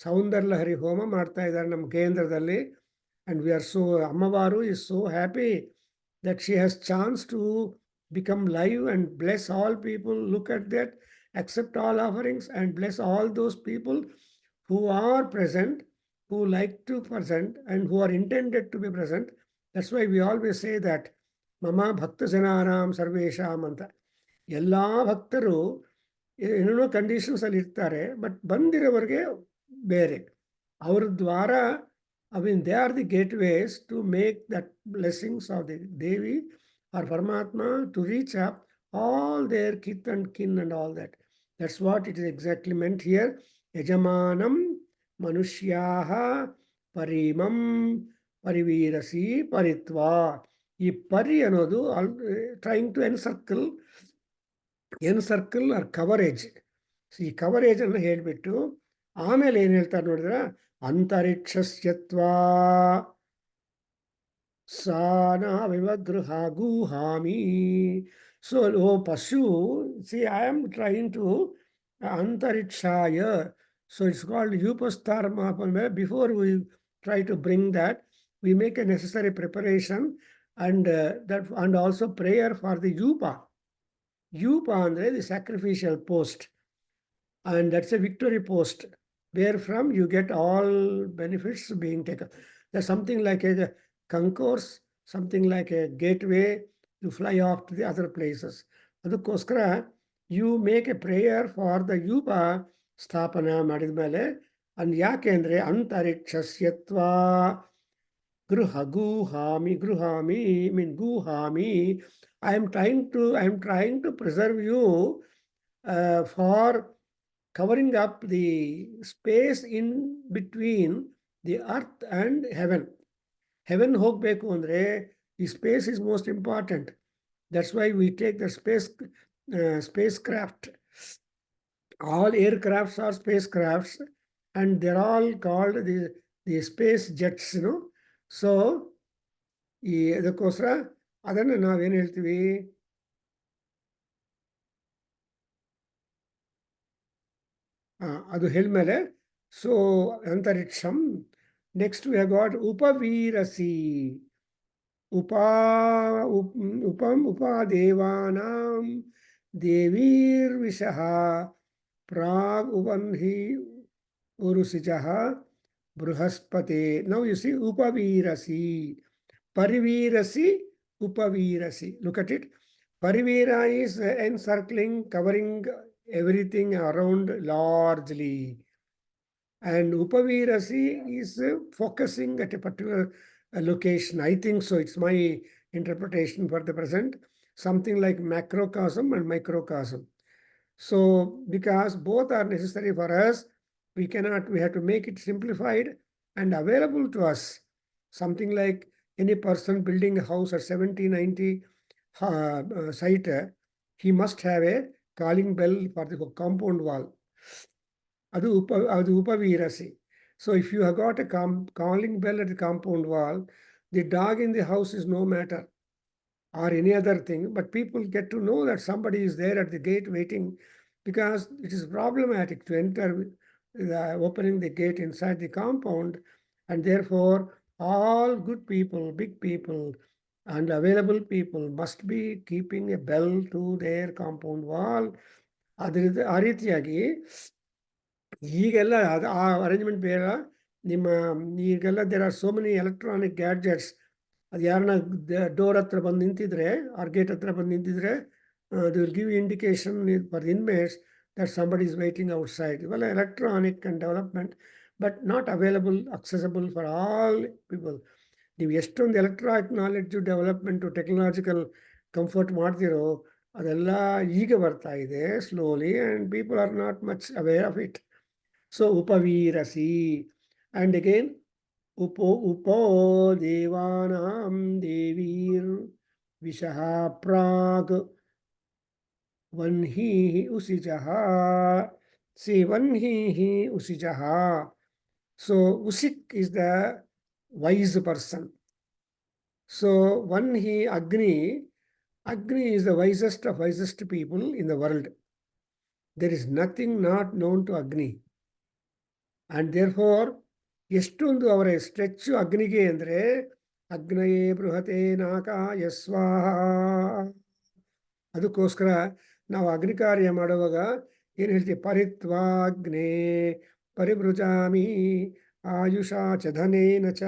Speaker 2: Saundaryalahari ಹೋಮ ಮಾಡ್ತಾ ಇದ್ದಾರೆ ನಮ್ಮ ಕೇಂದ್ರದಲ್ಲಿ. And we are so, ಅಮ್ಮವಾರು is so happy that she has chance to become live and bless all people. Look at that, accept all offerings and bless all those people who are present, who like to present and who are intended to be present. That's why we always say that mama bhakta jananam sarvesham anta. ಎಲ್ಲ ಭಕ್ತರು ಏನೇನೋ conditions ಅಲ್ಲಿ ಇರ್ತಾರೆ, but ಬಂದಿರೋವರೆಗೆ ಬೇರೆ ಅವ್ರ ದ್ವಾರ. I mean, they are the gateways to make that blessings of the Devi or Paramatma to reach up all their kith and kin and all that. That's what it is exactly meant here. Yajamanam manushyaha parimam parivirasi paritva. ಈ ಪರಿ ಅನ್ನೋದು trying to ಎನ್ಸರ್ಕಲ್ or coverage. ಈ coverage ಅನ್ನು ಹೇಳಿಬಿಟ್ಟು ಆಮೇಲೆ ಏನು ಹೇಳ್ತಾರೆ ನೋಡಿದ್ರೆ, ಅಂತರಿಕ್ಷಸ್ಯತ್ವಾ ಸಾನಾವಿವ ಗೃಹ ಗೂಹಾಮಿ. ಸೊ ಓ ಪಶು, see I am trying to ಅಂತರಿಕ್ಷಾಯ. ಸೊ ಇಟ್ಸ್ ಕಾಲ್ಡ್ ಯೂಪಸ್ಥಾರ್ಮ. Before we try to bring that, we make a necessary preparation and that, and also prayer for the ಯೂಪ. ಯೂಪ ಅಂದರೆ the sacrificial post, and that's a victory post where from you get all benefits being taken. There's something like a concourse, something like a gateway to fly off to the other places. ಅದಕ್ಕೋಸ್ಕರ you make a prayer for the yupa ಸ್ಥಾಪನ ಮಾಡಿದ ಮೇಲೆ. ಅಂದ್ ಯಾಕೆ ಅಂದರೆ ಅಂತರಿಕ್ಷಸ್ಯತ್ವ ಗೃಹಾಮಿ ಮೀನ್ ಗೂಹಾಮಿ. I am trying to preserve you for covering up the space in between the earth and heaven. Heaven ಹೋಗಬೇಕು ಅಂದರೆ ಈ space is most important. That's why we take the spacecraft. All aircrafts are spacecrafts and they're all called the space jets, you know. So ಅದಕ್ಕೋಸ್ಕರ ಅದನ್ನು ನಾವೇನು ಹೇಳ್ತೀವಿ, ಅದು ಹೇಳಿದ್ಮೇಲೆ. So ಅಂತರಿಕ್ಷಂ. ನೆಕ್ಸ್ಟ್ ವಿ ಹ್ಯಾವ್ ಗಾಟ್ ಉಪವೀರಸಿ. ಉಪಾದೇವಾನಾಂ ದೇವೀರ್ವಿಷಃ ಪ್ರಾಗ್ ಉವನ್ಹಿ Urusijaha Bruhaspate. Now you see Upavirasi. Parivirasi, Upavirasi. Look at it. Parivira is encircling, covering everything around largely. And Upavirasi is focusing at a particular location. I think so. It's my interpretation for the present. Something like macrocosm and microcosm. So, because both are necessary for us, we have to make it simplified and available to us. Something like any person building a house at 70, 90 site, he must have a calling bell for the compound wall. Adu upavirasi. So if you have got a calling bell at the compound wall, the dog in the house is no matter, or any other thing, but people get to know that somebody is there at the gate waiting, because it is problematic to enter opening the gate inside the compound, and therefore all good people, big people, and available people must be keeping a bell to their compound wall. ಆ ರೀತಿಯಾಗಿ ಈಗೆಲ್ಲ ಆ arrangement ಬೇಡ. ನಿಮ್ಮ ಈಗೆಲ್ಲ there are so many electronic gadgets. ಅದು ಯಾರನ್ನ door ಹತ್ರ ಬಂದು ನಿಂತಿದ್ರೆ, ಆರ್ ಗೇಟ್ ಹತ್ರ ಬಂದು ನಿಂತಿದ್ರೆ, they will give indication for inmates that somebody is waiting outside. Well, electronic and development, but not available, accessible for all people. ನೀವು ಎಷ್ಟೊಂದು electronic knowledge development technological comfort ಮಾಡ್ತಿರೋ ಅದೆಲ್ಲ ಈಗ ಬರ್ತಾ ಇದೆ slowly, and people are not much aware of it. So ಉಪವೀರಸಿ. And again उपो देवानां देवीर् विशः प्राग् वह्निः उसिजः. See, वह्निः उसिजः. So Usik is the wise person. So Vahni, Agni is the wisest of wisest people in the world. There is nothing not known to Agni. And therefore, ಎಷ್ಟೊಂದು ಅವರ stretch ಅಗ್ನಿಗೆ ಅಂದರೆ ಅಗ್ನಯೇ ಬೃಹತೆ ನಾಕಾಯ ಸ್ವಾಹ. ಅದಕ್ಕೋಸ್ಕರ ನಾವು ಅಗ್ನಿ ಕಾರ್ಯ ಮಾಡುವಾಗ ಏನು ಹೇಳ್ತೀವಿ? ಪರಿತ್ವಾಗ್ನೇ ಪರಿಭೃಜಾಮಿ ಆಯುಷಾ ಚ ಧನೇನ ಚ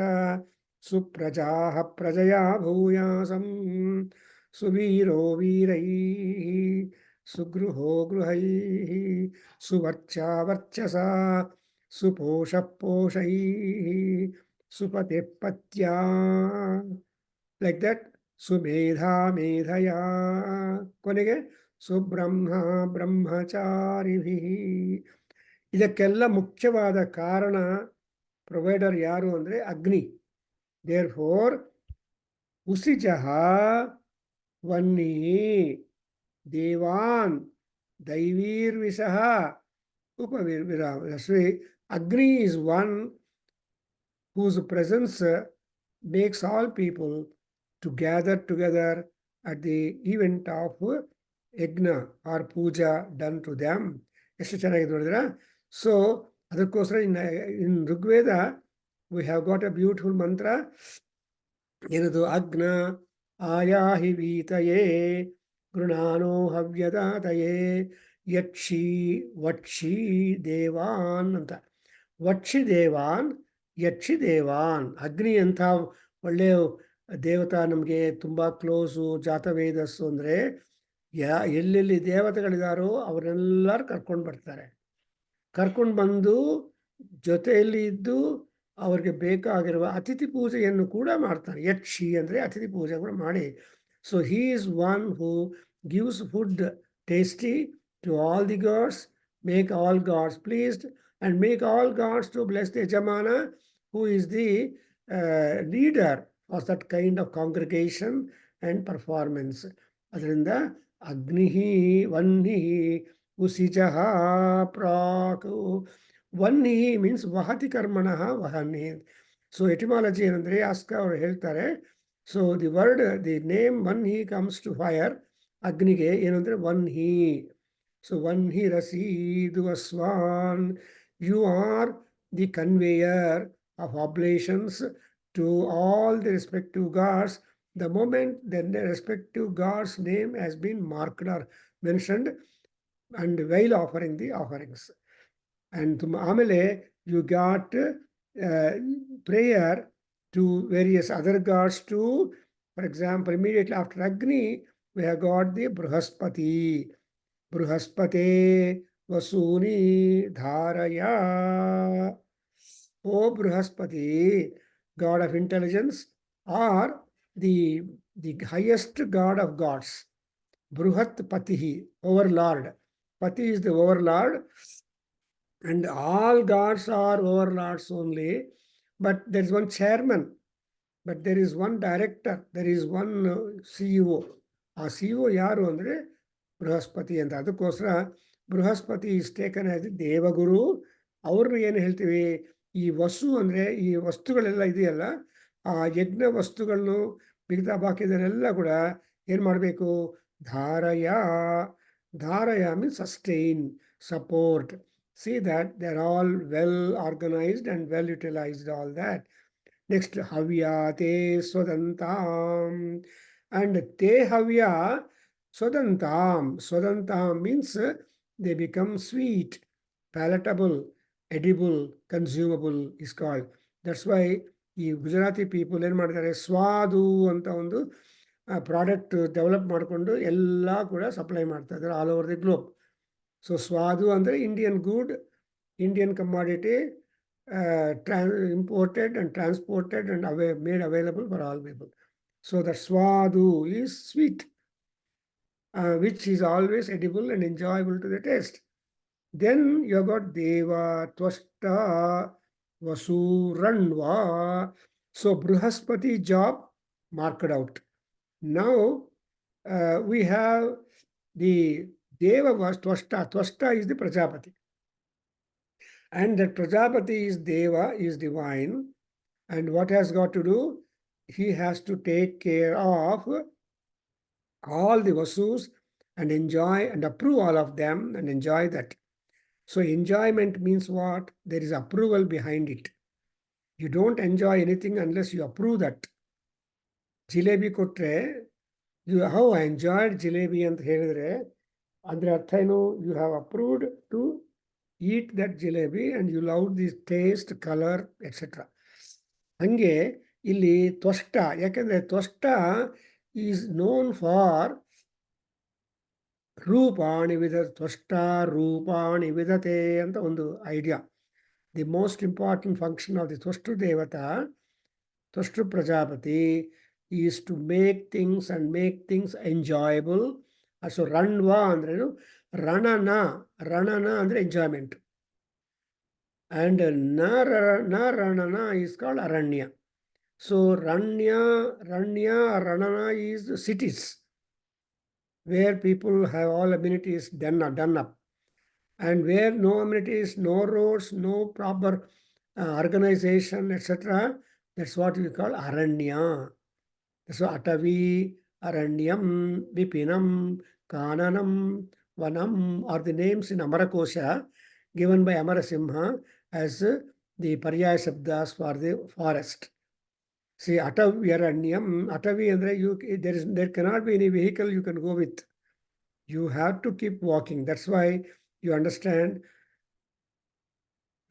Speaker 2: ಸುಪ್ರಜಾ ಪ್ರಜಯಾ ಭೂಯಾಸಂ ಸುವೀರೋ ವೀರೈ ಸುಗೃಹೋ ಗೃಹೈ ಸುವರ್ಚಾ ವರ್ಚಸಾ ಸುಪೋಷ ಪೋಷೈ ಸುಪತೆ ಪತ್ಯಾ. Like that. ಸುಮೇಧಾ ಮೇಧಯಾ. ಕೊನೆಗೆ ಸುಬ್ರಹ್ಮ ಬ್ರಹ್ಮಚಾರಿಭಿ. ಇದಕ್ಕೆಲ್ಲ ಮುಖ್ಯವಾದ ಕಾರಣ ಪ್ರೊವೈಡರ್ ಯಾರು ಅಂದರೆ ಅಗ್ನಿ. ದೇರ್ ಫೋರ್ ಉಸಿಜಃ ವನ್ನಿ ದೇವಾನ್ ದೈವೀರ್ವಿಷಃ ಉಪವಿರಾಮಶ್ರೀ. Agni is one whose presence makes all people to gather together at the event of yajna or puja done to them. ಎಷ್ಟು ಚೆನ್ನಾಗಿದೆ ನೋಡಿದ್ರ. ಸೊ ಅದಕ್ಕೋಸ್ಕರ in Rigveda we have got a beautiful mantra. ಏನದು? ಅಗ್ನ ಆಯಾಹಿ ವೀತಯೇ ಗೃಣಾನೋ ಹವ್ಯದಾತಯೇ ಯಕ್ಷಿ ವಕ್ಷಿ ದೇವಾನ್ ಅಂತ. ವಕ್ಷಿ ದೇವಾನ್, ಯಕ್ಷಿ ದೇವಾನ್. ಅಗ್ನಿ ಅಂತ ಒಳ್ಳೆಯ ದೇವತಾ, ನಮಗೆ ತುಂಬ ಕ್ಲೋಸು ಜಾತವೇದಸ್ಸು ಅಂದರೆ ಎಲ್ಲೆಲ್ಲಿ ದೇವತೆಗಳಿದಾರೋ ಅವರೆಲ್ಲರೂ ಕರ್ಕೊಂಡು ಬರ್ತಾರೆ. ಕರ್ಕೊಂಡು ಬಂದು ಜೊತೆಯಲ್ಲಿ ಇದ್ದು ಅವ್ರಿಗೆ ಬೇಕಾಗಿರುವ ಅತಿಥಿ ಪೂಜೆಯನ್ನು ಕೂಡ ಮಾಡ್ತಾರೆ. ಯಕ್ಷಿ ಅಂದರೆ ಅತಿಥಿ ಪೂಜೆ ಕೂಡ ಮಾಡಿ. So he is one who gives food tasty to all the gods, make all gods pleased, and make all gods to bless the Yajamana, who is the leader of that kind of congregation and performance. Adrinda Agnihi, Vannihi, Usijaha, Praku. Vannihi means Vahati Karmanaha Vahani. So etymology enandre aska avaru heltare. So the word, the name Vanni comes to fire. Agnige enandre Vanni. So Vanhi Rasi Duvaswan, you are the conveyor of oblations to all the respective gods. The moment then the respective god's name has been marked or mentioned, and while offering the offerings. And Amele, you got prayer to various other gods too. For example, immediately after Agni, we have got the Bruhaspati. Bruhaspate Vasuni Dharaya. O Bruhaspati, god of intelligence, or the highest god of gods. Bruhat Patihi, overlord. Pati is the overlord, and all gods are overlords only. But there is one chairman, but there is one director, there is one CEO. ಆ CEO ಯಾರು ಅಂದರೆ ಬೃಹಸ್ಪತಿ ಅಂತ. ಅದಕ್ಕೋಸ್ಕರ Brihaspati is taken as ದೇವಗುರು. ಅವ್ರನ್ನ ಏನು ಹೇಳ್ತೀವಿ, ಈ ವಸು ಅಂದರೆ ಈ ವಸ್ತುಗಳೆಲ್ಲ ಇದೆಯಲ್ಲ, ಆ ಯಜ್ಞ ವಸ್ತುಗಳನ್ನು ಮಿಗತಾ ಬಾಕಿದನ್ನೆಲ್ಲ ಕೂಡ ಏನು ಮಾಡಬೇಕು, ಧಾರಯ. ಧಾರಯ means sustain, support. See that they're all well organized and well utilized, all that. Next, Havya Te Swadantam. And Te Havya Swadantam. Swadantam means they become sweet, palatable, edible, consumable is called. That's why ಈ Gujarati people ಏನು ಮಾಡ್ತಾರೆ, ಸ್ವಾದು ಅಂತ ಒಂದು product develop ಮಾಡಿಕೊಂಡು ಎಲ್ಲ ಕೂಡ supply ಮಾಡ್ತಾ ಇದ್ದಾರೆ all over the globe. So ಸ್ವಾದು ಅಂದರೆ Indian good, Indian commodity, imported and transported and made available for all people. So the swadu is sweet, which is always edible and enjoyable to the taste. Then you have got Deva, Twasta, Vasu, Ranva. So Bruhaspati job marked out. Now we have the Deva was Twasta. Twasta is the Prajapati. And that Prajapati is Deva, is divine. And what has got to do? He has to take care of all the Vasus and enjoy and approve all of them and enjoy that. So enjoyment means what? There is approval behind it. You don't enjoy anything unless you approve that. Jilebi kotre, how I enjoyed jilebi and ಹೇಳಿದ್ರೆ ಅಂದ್ರೆ ಅರ್ಥ ಏನು? You have approved to eat that jalebi and you love the taste, color, etc. ಹಂಗೆ ಇಲ್ಲಿ ತ್ವಷ್ಟ, ಯಾಕೆಂದ್ರೆ Tvashta is known for ರೂಪಾಣಿ ವಿಧ, ತ್ವಷ್ಟ ರೂಪಾಣಿ ವಿಧತೆ ಅಂತ ಒಂದು idea. The most important function of the Tvashta ದೇವತಾ, Tvashta Prajapati, is to make things and make things enjoyable. So ರಣವ ಅಂದ್ರೇನು? ರಣನ, ರಣನ ಅಂದರೆ enjoyment. And Naranana is called Aranya. So Ranya, Ranana is cities where people have all amenities done up. And where no amenities, no roads, no proper organization, etc., that's what we call Aranya. So Atavi, Aranyam, Vipinam, Kananam, Vanam are the names in Amarakosha given by Amarasimha as the Paryaya Shabdas for the forest. See, Atavyaranyam, Atavi andre there cannot be any vehicle you can go with. You have to keep walking. That's why you understand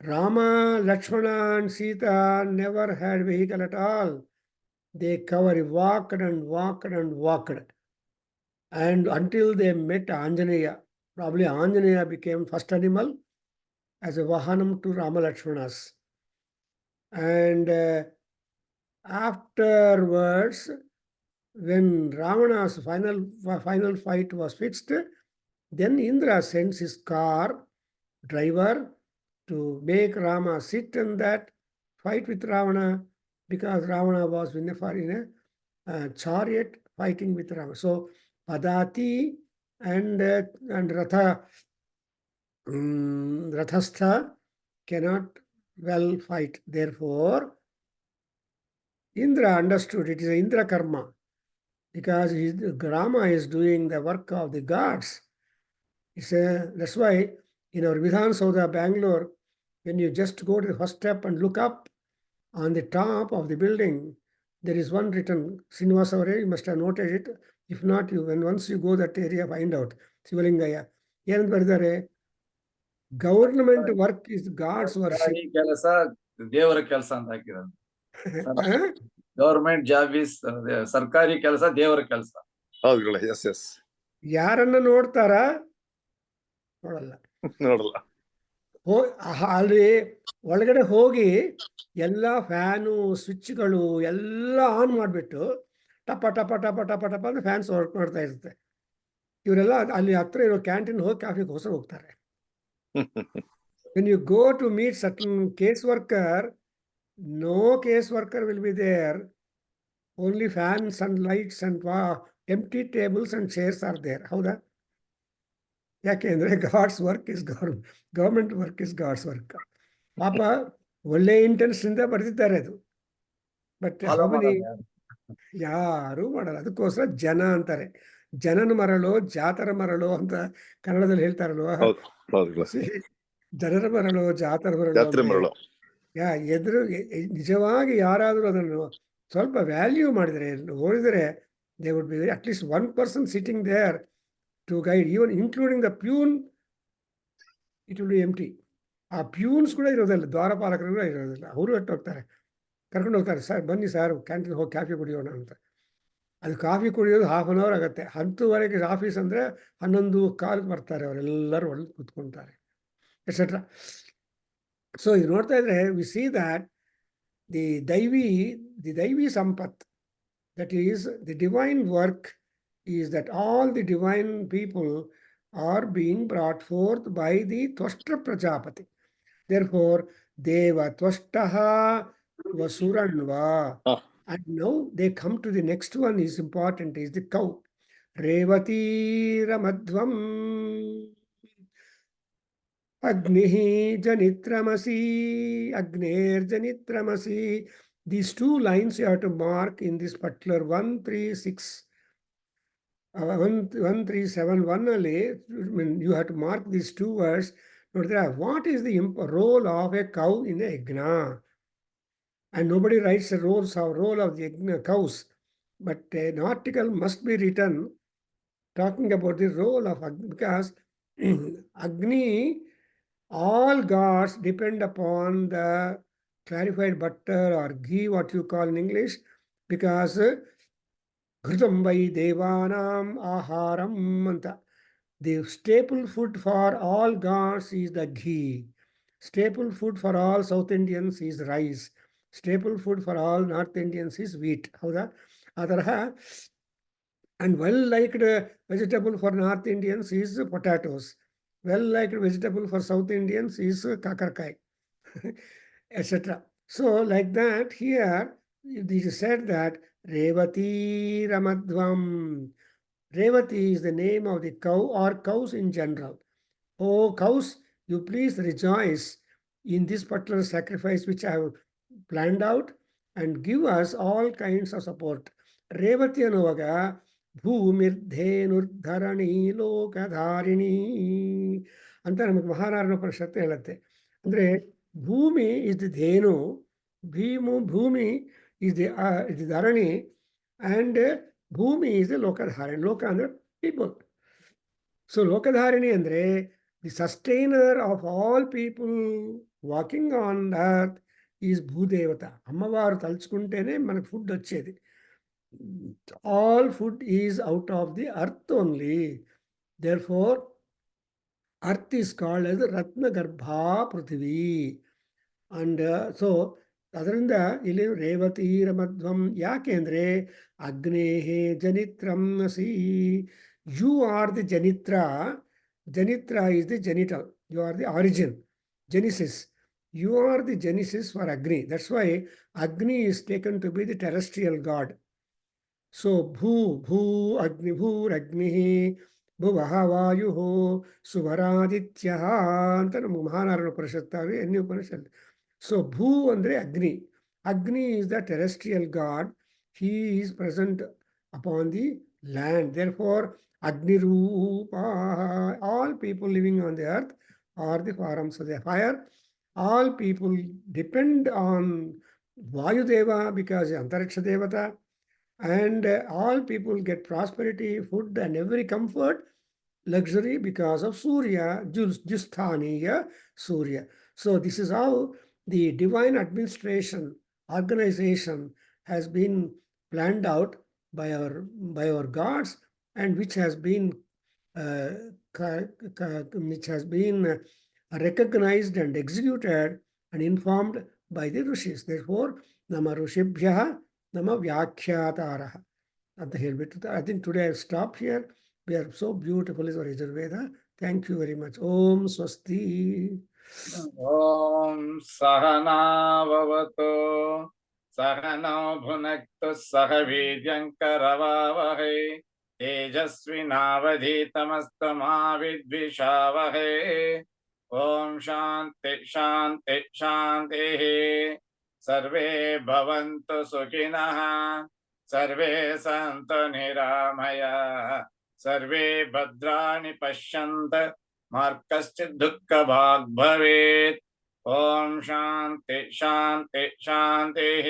Speaker 2: Rama, Lakshmana and Sita never had vehicle at all. They walked and walked and walked. And until they met Anjaneya, probably Anjaneya became first animal as a Vahanam to Rama Lakshmanas. And afterwards, when Ravana's final fight was fixed, then Indra sends his car driver to make Rama sit in that fight with Ravana, because Ravana was in a chariot fighting with Rama. So Padati and Rathastha cannot well fight. Therefore, Indra understood it is Indra karma, because Rama is doing the work of the gods. That's why in our Vidhan Saudha, Bangalore, when you just go to the first step and look up on the top of the building, there is one written, Srinivasavare, you must have noted it. If not, once you go that area, find out. Sivalingaya. ಏನಂತ ಬರೆದಿದ್ದಾರೆ? Government work is God's worship.
Speaker 1: ಸರ್ಕಾರಿ ಕೆಲಸ ದೇವರ ಕೆಲಸ ಅಂತ ಹಾಕಿರೋದು.
Speaker 2: Huh?
Speaker 1: Government job is ಸರ್ಕಾರಿ ಕೆಲಸ ದೇವರ ಕೆಲಸ.
Speaker 3: ಹೌದು, ಎಸ್ ಎಸ್.
Speaker 2: ಯಾರನ್ನ ನೋಡ್ತಾರ? ನೋಡಲ್ಲ.
Speaker 3: ನೋಡಲ್ಲ.
Speaker 2: ಅಲ್ಲಿ ಒಳಗಡೆ ಹೋಗಿ ಎಲ್ಲ ಫ್ಯಾನು ಸ್ವಿಚ್ಗಳು ಎಲ್ಲ ಆನ್ ಮಾಡಿಬಿಟ್ಟು ಟಪ ಟಪ ಟಪ ಟಪ ಟಪ ಅಂದ್ರೆ ಫ್ಯಾನ್ಸ್ ವರ್ಕ್ ಮಾಡ್ತಾ ಇರುತ್ತೆ. ಇವರೆಲ್ಲ ಅಲ್ಲಿ ಹತ್ರ ಇರೋ ಕ್ಯಾಂಟೀನ್ ಹೋಗಿ ಕಾಫಿಗೋಸ್ಕರ ಹೋಗ್ತಾರೆ. When you go to meet certain case worker, no case worker will be there. Only fans and lights and empty tables and chairs are there. ಹೌದಾ? ಯಾಕೆಂದ್ರೆ God's work is government work is God's work. ಪಾಪ ಒಳ್ಳೆ intention ಬರ್ತಿದ್ದಾರೆ ಅದು, but ಯಾರು ಮಾಡಲ್ಲ. ಅದಕ್ಕೋಸ್ಕರ ಜನ ಅಂತಾರೆ. ಜನನ ಮರಳು ಜಾತರ ಮರಳು ಅಂತ ಕನ್ನಡದಲ್ಲಿ ಹೇಳ್ತಾರಲ್ವಾ. ಜನರ ಮರಳು ಜಾತರ ಮರಳು. ಎದುರು ನಿಜವಾಗಿ ಯಾರಾದರೂ ಅದನ್ನು ಸ್ವಲ್ಪ ವ್ಯಾಲ್ಯೂ ಮಾಡಿದರೆ ನೋಡಿದರೆ they would be at least one person sitting there to guide, even including the peon. It will be empty. ಆ ಪ್ಯೂನ್ಸ್ ಕೂಡ ಇರೋದಿಲ್ಲ, ದ್ವಾರಪಾಲಕರು ಕೂಡ ಇರೋದಿಲ್ಲ. ಅವರು ಹೋಗ್ತಾರೆ, ಕರ್ಕೊಂಡು ಹೋಗ್ತಾರೆ. ಸರ್ ಬನ್ನಿ ಸರ್ ಕ್ಯಾಂಟೀನ್ ಹೋಗಿ ಕಾಫಿ ಕುಡಿಯೋಣ ಅಂತ. ಅದು ಕಾಫಿ ಕುಡಿಯೋದು 1/2 hour ಆಗುತ್ತೆ. 10:00 ಆಫೀಸ್ ಅಂದರೆ 11:15 ಬರ್ತಾರೆ. ಅವರೆಲ್ಲರೂ ಒಳಗೆ ಕೂತ್ಕೊಳ್ತಾರೆ, ಎಟ್ಸೆಟ್ರಾ. ಸೊ ಇದು ನೋಡ್ತಾ ಇದ್ರೆ ವಿ ಸಿ ದ್ಯಾಟ್ ದಿ ದೈವಿ Sampath, that is the divine work, is that all the divine people are being brought forth by the Twashtra Prajapati. Therefore, Deva Twashtaha Vasuranva. And now they come to the next one, is important, is the cow. Revati Ramadvam Agnihi Janitramasi Agner Janitramasi. These 2 lines you have to mark in this particular 1371 ಅಲ್ಲಿ. You have to mark these 2 words. What is the role of a cow in a yajna? And nobody writes the role of the cows, but an article must be written talking about the role of Agni, because Agni, all gods depend upon the clarified butter or ghee, what you call in English, because Ghrutam vai devanam aharam anta. The staple food for all gods is the ghee. Staple food for all South Indians is rice. Staple food for all North Indians is wheat. ಹೌದಾ? ಆ ತರಹ. And well-liked vegetable for North Indians is potatoes. Well-liked vegetable for South Indians is kakarkai, etc. So like that, here it is said that Revati Ramadvam. Revati is the name of the cow or cows in general. Oh cows, you please rejoice in this particular sacrifice which I have planned out and give us all kinds of support. Revati ಅನ್ನುವಾಗ ಭೂಮಿರ್ಧೇನುರ್ಧರಣಿ ಲೋಕಧಾರಿಣಿ ಅಂತ ನಮಗೆ ಮಹಾರಾರಣ ಪರಿಷತ್ತು ಹೇಳುತ್ತೆ. ಅಂದರೆ ಭೂಮಿ is the ಧೇನು, ಭೂಮಿ is the dharani, and bhumi is the lokadharini. Loka andre people. So lokadharini andre the sustainer of all people walking on earth is Bhudevata. Ammavaru talchukuntene manaku food vachedi. All food is out of the earth only. Therefore, earth is called as Ratna Garbha Prithvi. And so ಅದರಿಂದ ಇಲ್ಲಿ ರೇವತಿ ರಮಧ್ವಂ. ಯಾಕೆ ಅಂದರೆ ಅಗ್ನೇಹೇ ಜನಿತ್ರಂ ನಸಿ. You are the ಜನಿತ್ರ. ಜನಿತ್ರ is the genital. You are the origin, genesis. You are the genesis for Agni. That's why Agni is taken to be the terrestrial god. So ಭೂ ಅಗ್ನಿ, ಭೂರಗ್ನಿ, ಭುವಃ ವಾಯು, ಸುವರಾದಿತ್ಯ ಅಂತ ನಮಗೆ ಮಹಾನಾರಾಯಣ ಉಪನಿಷತ್ತಾಗಿ ಎನ್ನಿ ಉಪನಿಷತ್ತು. So Bhu andre Agni. Agni is the terrestrial god. He is present upon the land. Therefore, Agni Rupa, all people living on the earth are the forms of the fire. All people depend on Vayudeva because Antariksha Devata, and all people get prosperity, food and every comfort luxury because of Surya, Justhaniya Surya. So this is how the divine administration, organization has been planned out by our gods, and which has been recognized and executed and informed by the rishis. Therefore, Nama Rishibhyaha, Nama Vyakhyataraha. At the here, I think today I'll stop here. We are so beautiful is our Yajurveda. Thank you very much. Om Swasti.
Speaker 1: Om Sahana Vavato Sahana Bhunaktu Sahavidyankaravavahe Tejasvinavadhitamastama Vidvishavahe Om Shanti Shanti Shanti Sarve Bhavantu Sukhinaha Sarve Santu Niramaya Sarve Bhadrani Pashyanta Markaschid Dukkha Bhag Bhavet. Om Shanti Shanti Shanti.